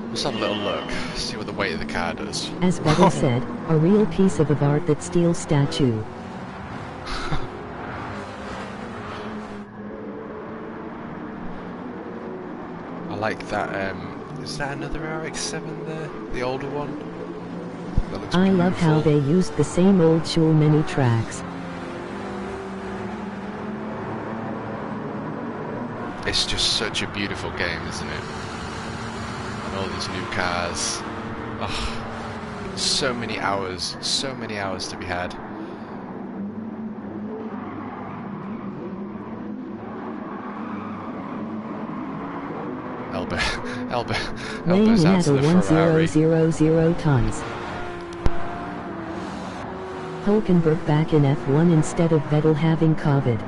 let's have a little look, see what the weight of the car does. As Vettel said, a real piece of art that steals statue. I like that. Is that another RX-7 there? The older one? That looks I love how beautiful. they used the same old school mini tracks. It's just such a beautiful game, isn't it? And all these new cars. Oh, so many hours to be had. Weighing Elbows in out at to a the Ferrari. 1000 tons. Hulkenberg back in F1 instead of Vettel having COVID.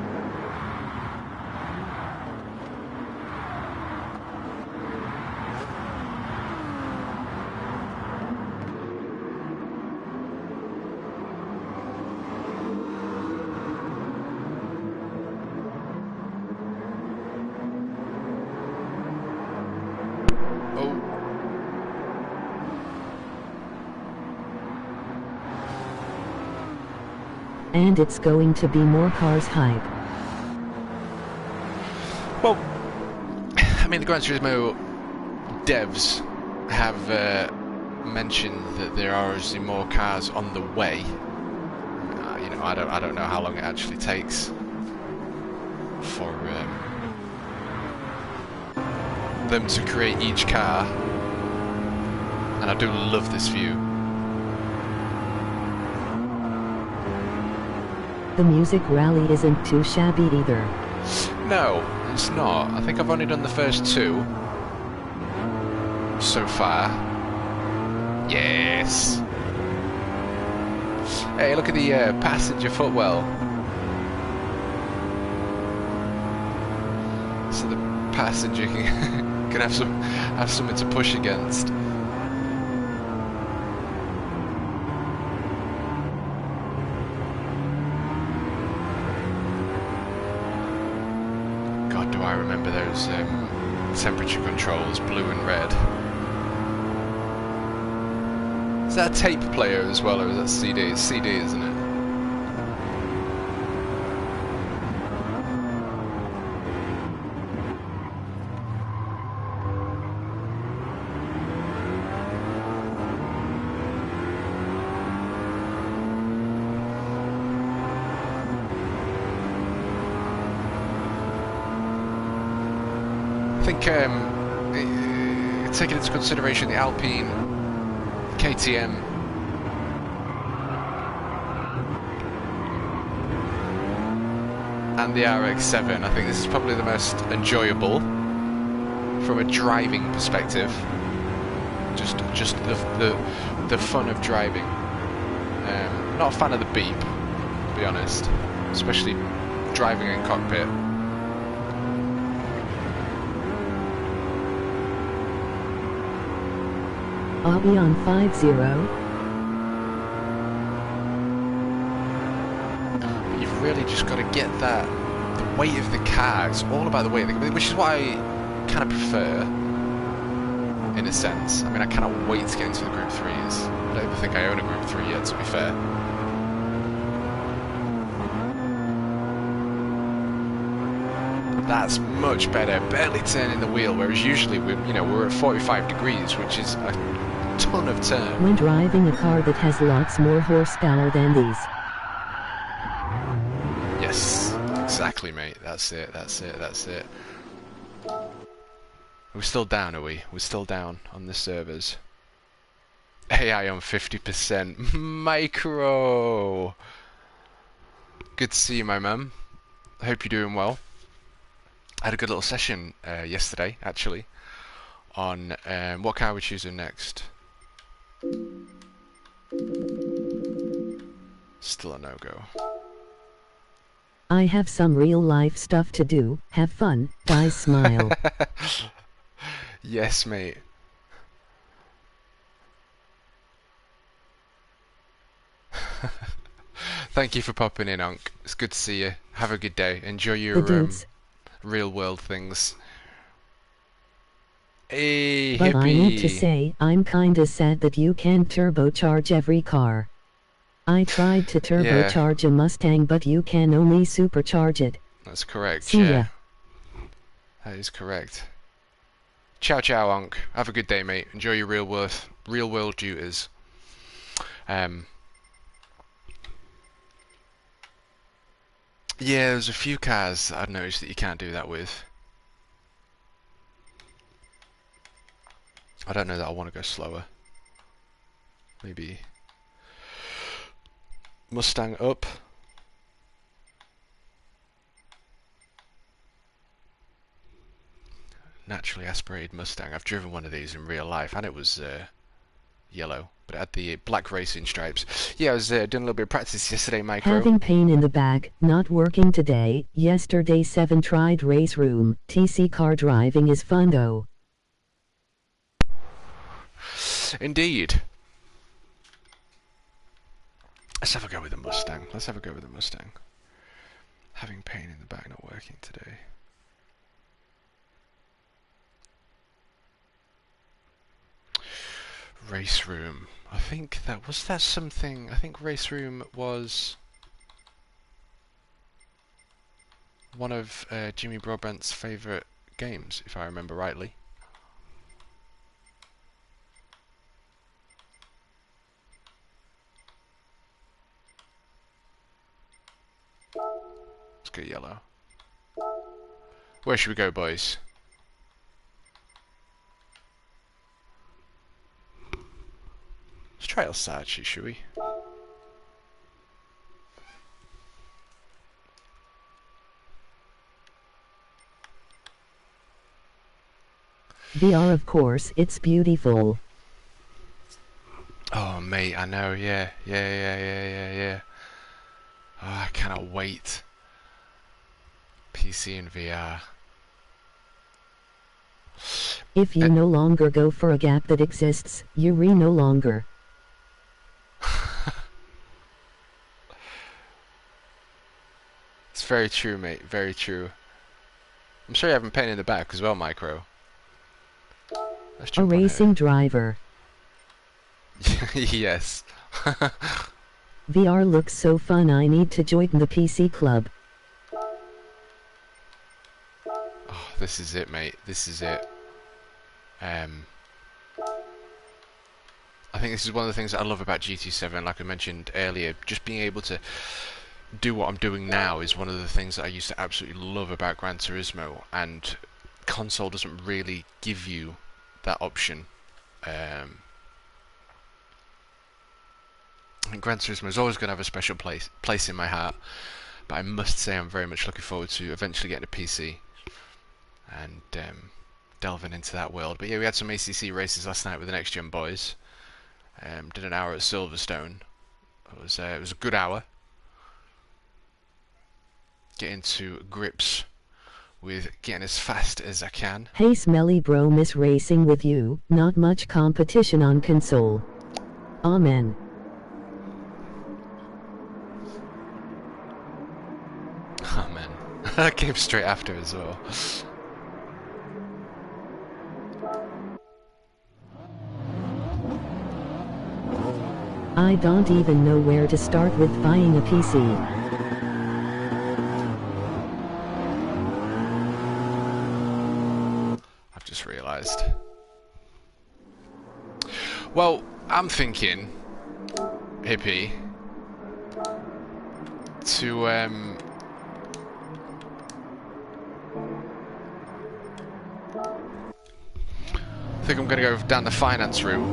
And it's going to be more cars hype. Well, I mean, the Gran Turismo devs have mentioned that there are obviously more cars on the way. You know, I don't know how long it actually takes for them to create each car, and I do love this view. The music rally isn't too shabby either. No, it's not. I think I've only done the first two so far. Yes. Hey, look at the passenger footwell. So the passenger can have something to push against. God, do I remember those temperature controls, blue and red. Is that a tape player as well, or is that CD? It's CD, isn't it? I think taking into consideration the Alpine KTM and the RX-7, I think this is probably the most enjoyable from a driving perspective. Just the fun of driving. Not a fan of the beep, to be honest, especially driving in cockpit. I'll be on 5-0. You've really just got to get that, the weight of the car. It's all about the weight of the car, which is what I kind of prefer, in a sense. I mean, I cannot wait to get into the Group 3s. I don't even think I own a Group 3 yet, to be fair. That's much better, barely turning the wheel, whereas usually we're at 45 degrees, which is a ton of turn. When driving a car that has lots more horsepower than these. Yes, exactly, mate. That's it. We're still down, are we? We're still down on the servers. AI on 50%. Micro! Good to see you, my man. I hope you're doing well. I had a good little session yesterday, actually, on what car we're choosing next. Still a no-go. I have some real life stuff to do. Have fun, guys. Smile. Yes, mate. Thank you for popping in, Unc. It's good to see you. Have a good day. Enjoy The your dudes. real world things. Hey, But I need to hippie. say, I'm kinda sad that you can't turbocharge every car. I tried to Yeah, turbocharge a Mustang, but you can only supercharge it. that's correct. See ya. Yeah, that is correct. Ciao, ciao, Unc. Have a good day, mate. Enjoy your real world duties. Yeah, there's a few cars that I've noticed that you can't do that with. I don't know that I want to go slower. Maybe Mustang up. Naturally aspirated Mustang. I've driven one of these in real life, and it was yellow, but it had the black racing stripes. Yeah, I was doing a little bit of practice yesterday, Micro. Having pain in the back, not working today. Yesterday 7 tried race room. TC car driving is fun though. Indeed. Let's have a go with the Mustang. Let's have a go with the Mustang. Having pain in the back, not working today. Race room. I think that was that something. I think race room was one of Jimmy Broadbent's favourite games, if I remember rightly. Let's go yellow. Where should we go, boys? Let's try El Sachi, should we? VR, of course, it's beautiful. Oh, mate, I know, yeah. Oh, I cannot wait. PC and VR. If you no longer go for a gap that exists, you no longer. It's very true, mate, very true. I'm sure you haven't pain in the back as well, Micro. Let's A jump on racing driver. Yes. VR looks so fun. I need to join the PC club. Oh, this is it, mate. This is it. I think this is one of the things that I love about GT7, like I mentioned earlier. Just being able to do what I'm doing now is one of the things that I used to absolutely love about Gran Turismo, and console doesn't really give you that option. And Gran Turismo is always going to have a special place in my heart, but I must say I'm very much looking forward to eventually getting a PC and delving into that world. But yeah, we had some ACC races last night with the Next Gen boys. Did an hour at Silverstone. It was a good hour. Getting to grips with getting as fast as I can. Hey smelly bro, miss racing with you. Not much competition on console. Amen. Oh man, that came straight after as well. I don't even know where to start with buying a PC. I've just realised. Well, I'm thinking, hippie, to I think I'm going to go down the finance route.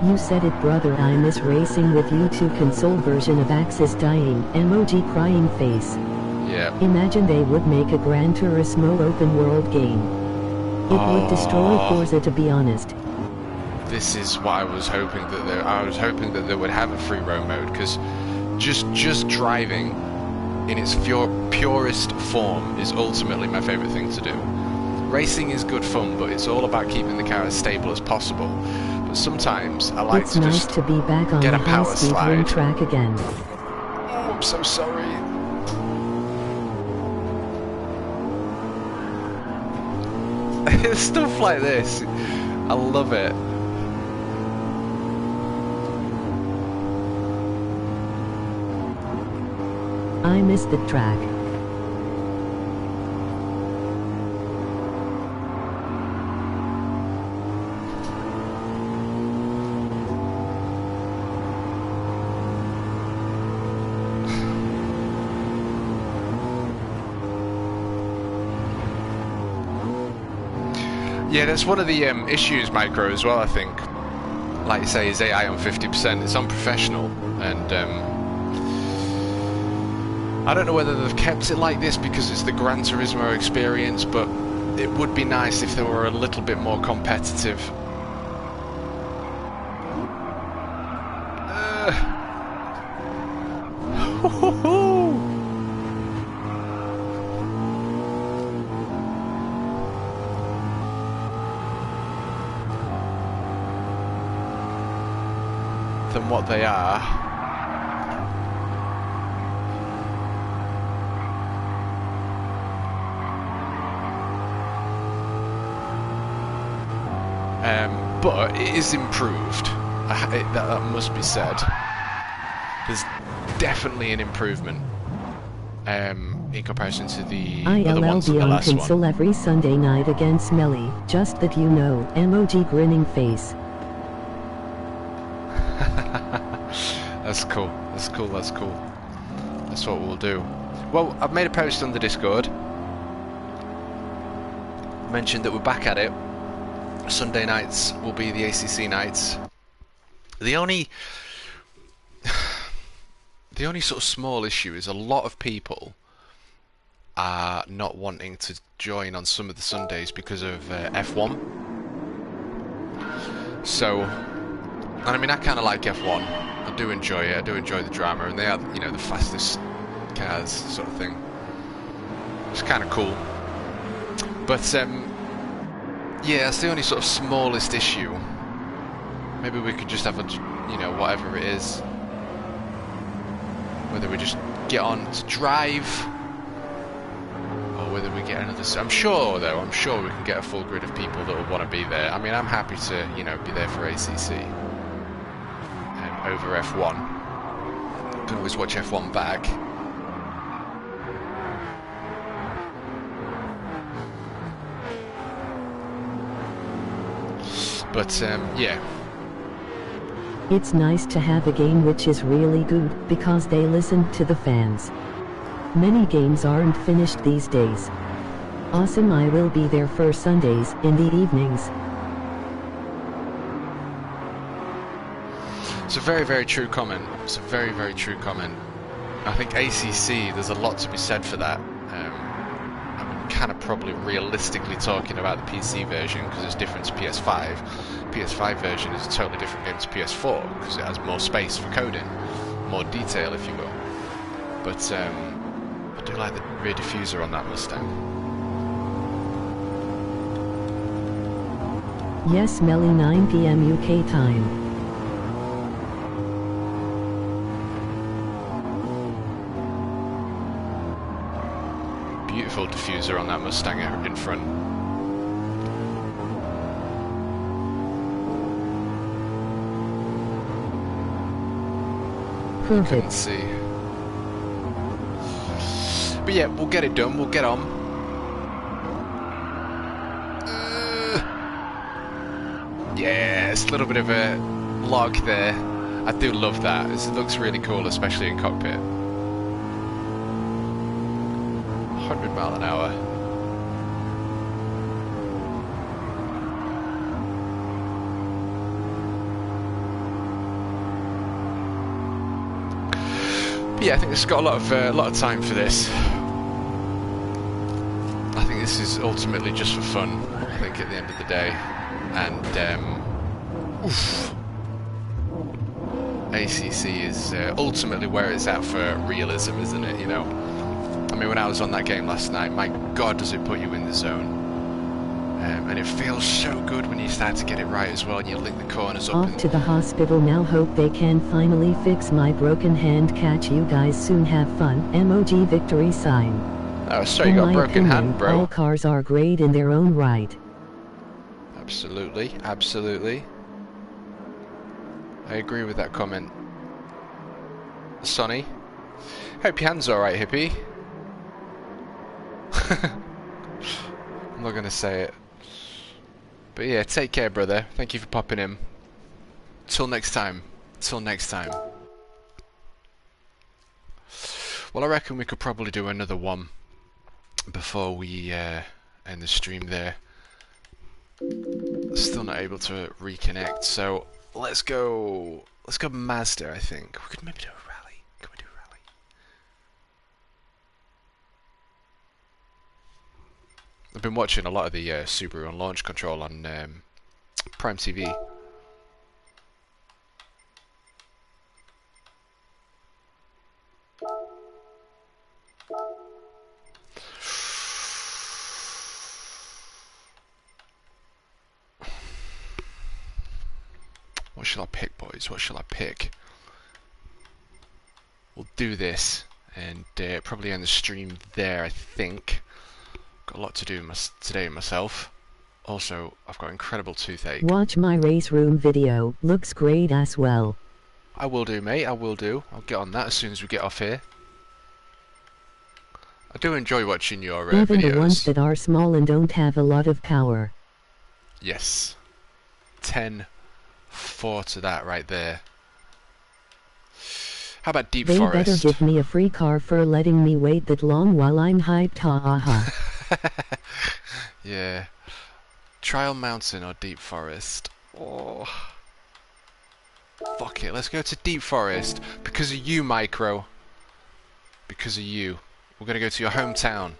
You said it, brother. I miss racing with you. 2 console version of Axis dying, emoji crying face. Yeah. Imagine they would make a Gran Turismo open world game. It would destroy Forza, to be honest. This is what I was hoping that they would have a free roam mode, because just driving in its purest form is ultimately my favourite thing to do. Racing is good fun, but it's all about keeping the car as stable as possible. But sometimes I like to nice just to be back on get the a power high-speed ring slide. track again. Oh, I'm so sorry. Stuff like this, I love it. I miss the track. Yeah, that's one of the issues, Micro, as well, I think. Like you say, is AI on 50%. It's unprofessional, and I don't know whether they've kept it like this because it's the Gran Turismo experience, but it would be nice if they were a little bit more competitive. Than what they are. But it is improved. That must be said. There's definitely an improvement in comparison to the other ones in the on last console one. every Sunday night against Smelly. Just that you know, emoji grinning face. That's cool. That's cool. That's cool. That's what we'll do. Well, I've made a post on the Discord. Mentioned that we're back at it. Sunday nights will be the ACC nights. The only sort of small issue is a lot of people are not wanting to join on some of the Sundays because of F1. So, and I mean, I kind of like F1. I do enjoy it. I do enjoy the drama, and they are, you know, the fastest cars, sort of thing. It's kind of cool. But yeah, that's the only sort of smallest issue. Maybe we could just have a, you know, whatever it is. Whether we just get on to drive, or whether we get another. I'm sure, though. I'm sure we can get a full grid of people that will want to be there. I mean, I'm happy to, you know, be there for ACC and over F1. Can always watch F1 back. But yeah. It's nice to have a game which is really good, because they listen to the fans. Many games aren't finished these days. Awesome, I will be there for Sundays, in the evenings. It's a very, very true comment. It's a very, very true comment. I think ACC, there's a lot to be said for that. I'm kind of probably realistically talking about the PC version because it's different to PS5. PS5 version is a totally different game to PS4 because it has more space for coding, more detail, if you will. But I do like the rear diffuser on that Mustang. Yes, Melly, 9 PM UK time. Beautiful diffuser on that Mustang in front. Perfect. Couldn't see. But yeah, we'll get it done. We'll get on. Yes, a little bit of a log there. I do love that. It looks really cool, especially in cockpit. 100 mile an hour. yeah, I think it's got a lot of time for this. I think this is ultimately just for fun. I think at the end of the day, and ACC is ultimately where it's at for realism, isn't it? You know, I mean, when I was on that game last night, my God, does it put you in the zone? And it feels so good when you start to get it right as well, and you link the corners up. Off to the hospital now, hope they can finally fix my broken hand. Catch you guys soon, have fun. Emoji victory sign. Oh, sorry, you got a broken hand, bro. All cars are great in their own right. Absolutely, absolutely. I agree with that comment. Sonny, hope your hand's alright, hippie. I'm not gonna say it. But yeah, take care, brother. Thank you for popping in. Till next time. Till next time. Well, I reckon we could probably do another one before we end the stream there. Still not able to reconnect, so let's go Mazda, I think. We could maybe do a rally. Can we do a rally? I've been watching a lot of the Subaru on launch control on Prime TV. What shall I pick, boys? What shall I pick? We'll do this and probably end the stream there, I think. Got a lot to do today myself. Also, I've got incredible toothache. Watch my race room video. Looks great as well. I will do, mate. I will do. I'll get on that as soon as we get off here. I do enjoy watching your Even videos. the ones that are small and don't have a lot of power. Yes. 10-4 to that right there. How about Deep Forest? They better give me a free car for letting me wait that long while I'm hyped, ha ha ha. Yeah. Trial Mountain or Deep Forest? Oh. Fuck it, let's go to Deep Forest. Because of you, Micro. Because of you. We're gonna go to your hometown.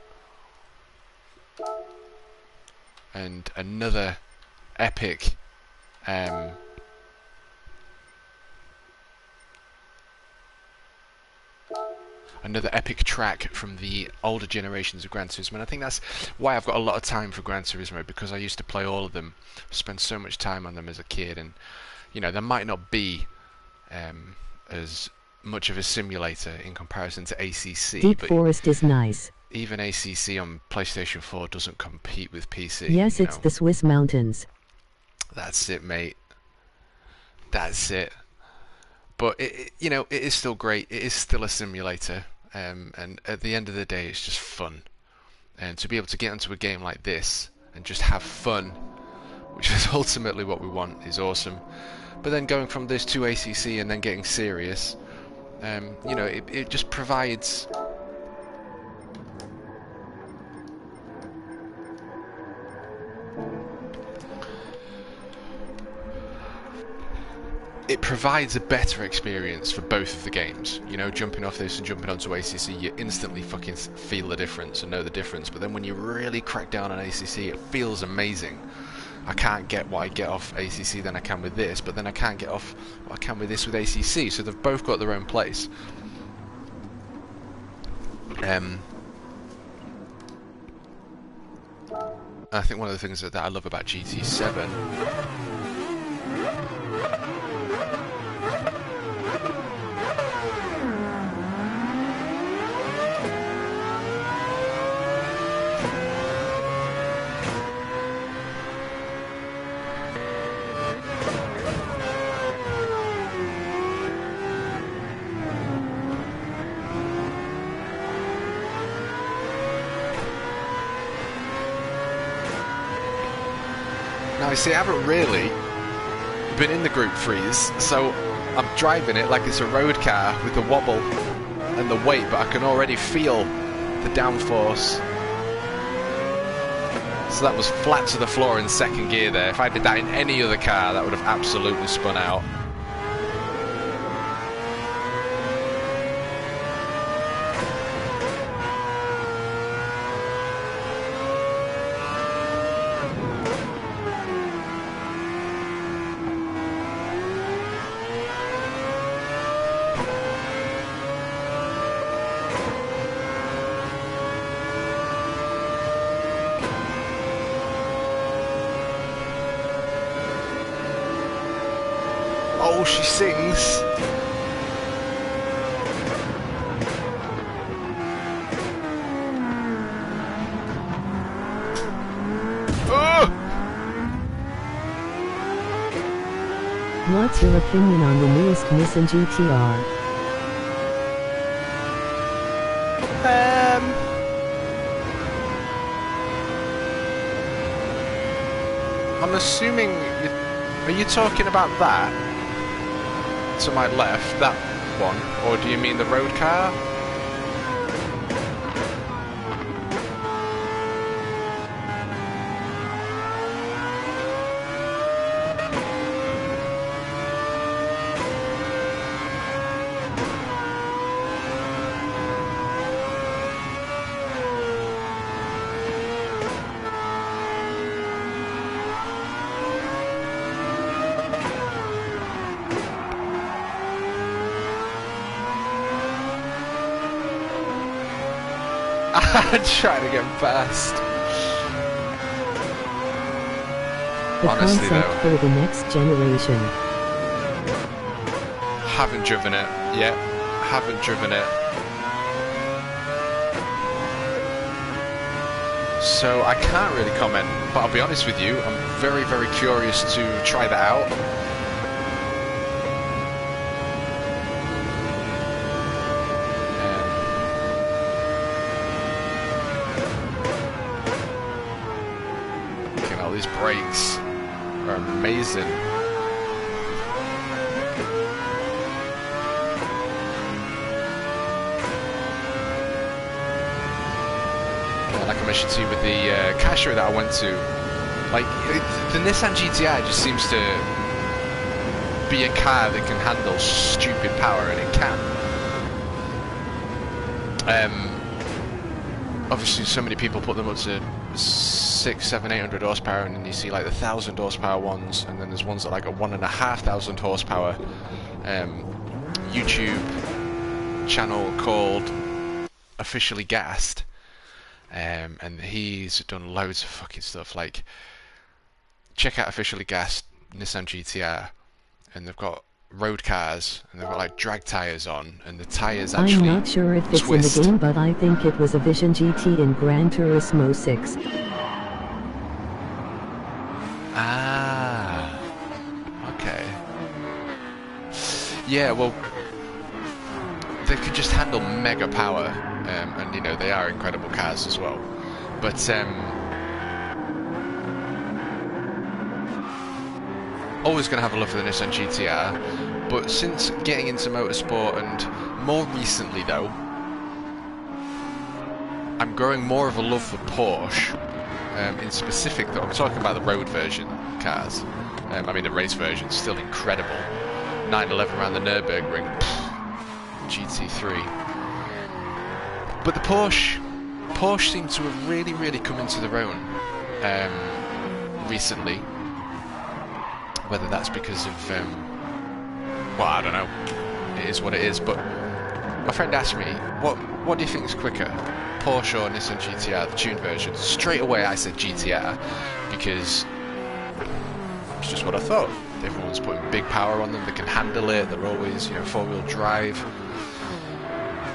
And another epic another epic track from the older generations of Gran Turismo, and I think that's why I've got a lot of time for Gran Turismo, because I used to play all of them, spend so much time on them as a kid, and you know, there might not be as much of a simulator in comparison to ACC. Deep but Forest is nice. even ACC on PlayStation 4 doesn't compete with PC. Yes, it's the Swiss mountains. That's it, mate. That's it. But you know, it is still great. It is still a simulator, and at the end of the day, it's just fun. And to be able to get into a game like this and just have fun, which is ultimately what we want, is awesome. But then going from this to ACC and then getting serious, you know, it just provides. It provides a better experience for both of the games. You know, jumping off this and jumping onto ACC, you instantly fucking feel the difference and know the difference. But then when you really crack down on ACC, it feels amazing. I can't get what I get off ACC than I can with this, but then I can't get off what I can with this with ACC. So they've both got their own place. I think one of the things that I love about GT7 Now, you see, I haven't really been in the group freeze, so I'm driving it like it's a road car with the wobble and the weight, but I can already feel the downforce. So that was flat to the floor in second gear there. If I did that in any other car, that would have absolutely spun out. she sings. What's your opinion on the newest Nissan GTR? I'm assuming, are you talking about that? To my left, that one? Or do you mean the road car? I'm trying to get past. The Honestly, concept though, for the next generation. haven't driven it yet. Haven't driven it. So I can't really comment, but I'll be honest with you, I'm very, very curious to try that out. These brakes are amazing. Like I mentioned to you with the car show that I went to, like the Nissan GTR just seems to be a car that can handle stupid power, and it can. Obviously, so many people put them up to 600, 700, 800 horsepower, and then you see like the 1,000 horsepower ones, and then there's ones that are like a 1,500 horsepower. YouTube channel called Officially Gassed, and he's done loads of fucking stuff. Like, check out Officially Gassed Nissan GTR, and they've got road cars, and they've got like drag tires on, and the tires actually I'm not sure if it's twist. in the game, but I think it was a Vision GT in Gran Turismo 6. Ah, okay. Yeah, well, they could just handle mega power, and you know, they are incredible cars as well. But always going to have a love for the Nissan GTR. But since getting into motorsport, and more recently though, I'm growing more of a love for Porsche. In specific though, I'm talking about the road version cars. I mean, the race version, still incredible. 911 around the Nürburgring, GT3. But the Porsche seems to have really, really come into their own recently. Whether that's because of, well, I don't know. It is what it is. But my friend asked me, what do you think is quicker? Porsche or Nissan GTR, the tuned version? Straight away I said GTR, because it's just what I thought. Everyone's putting big power on them, they can handle it, they're always, you know, four-wheel drive.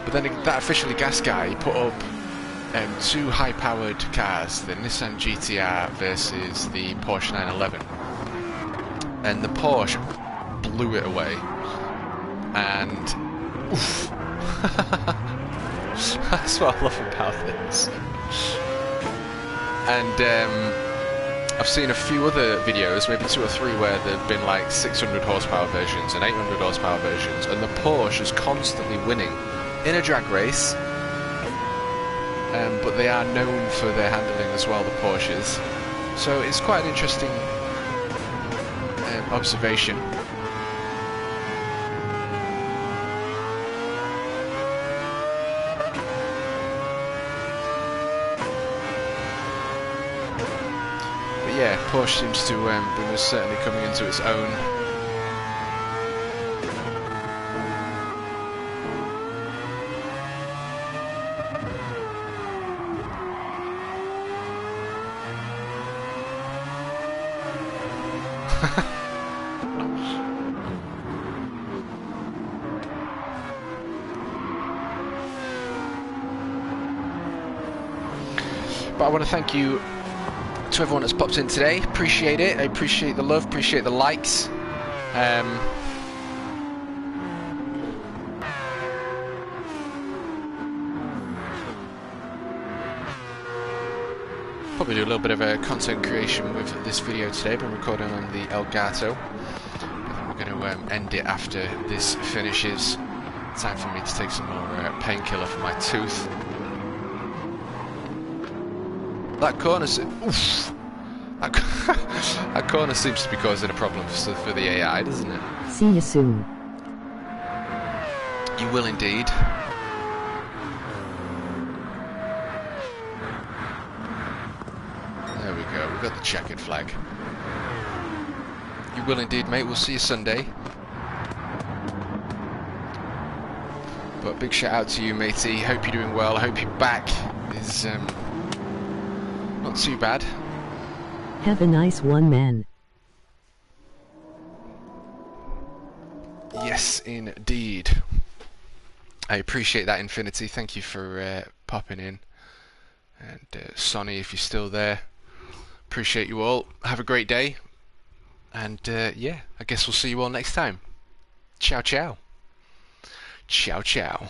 But then that Officially Gas guy, he put up two high-powered cars, the Nissan GTR versus the Porsche 911. And the Porsche blew it away. And oof. That's what I love about this. And I've seen a few other videos, maybe 2 or 3, where there've been like 600 horsepower versions and 800 horsepower versions, and the Porsche is constantly winning in a drag race. But they are known for their handling as well, the Porsches. So it's quite an interesting observation. But yeah, Porsche seems to be most certainly coming into its own. But I want to thank you to everyone that's popped in today. Appreciate it. I appreciate the love, appreciate the likes. Probably do a little bit of a content creation with this video today. I've been recording on the Elgato. I think we're going to end it after this finishes. Time for me to take some more painkiller for my tooth. That corner, oof, that corner seems to be causing a problem for the AI, doesn't it? See you soon. You will indeed. There we go, we've got the checkered flag. You will indeed, mate. We'll see you Sunday. But big shout out to you, matey. Hope you're doing well. I hope your back is not too bad. Have a nice one, man. Yes, indeed. I appreciate that, Infinity. Thank you for popping in. And Sonny, if you're still there, appreciate you all. Have a great day. And yeah, I guess we'll see you all next time. Ciao, ciao. Ciao, ciao.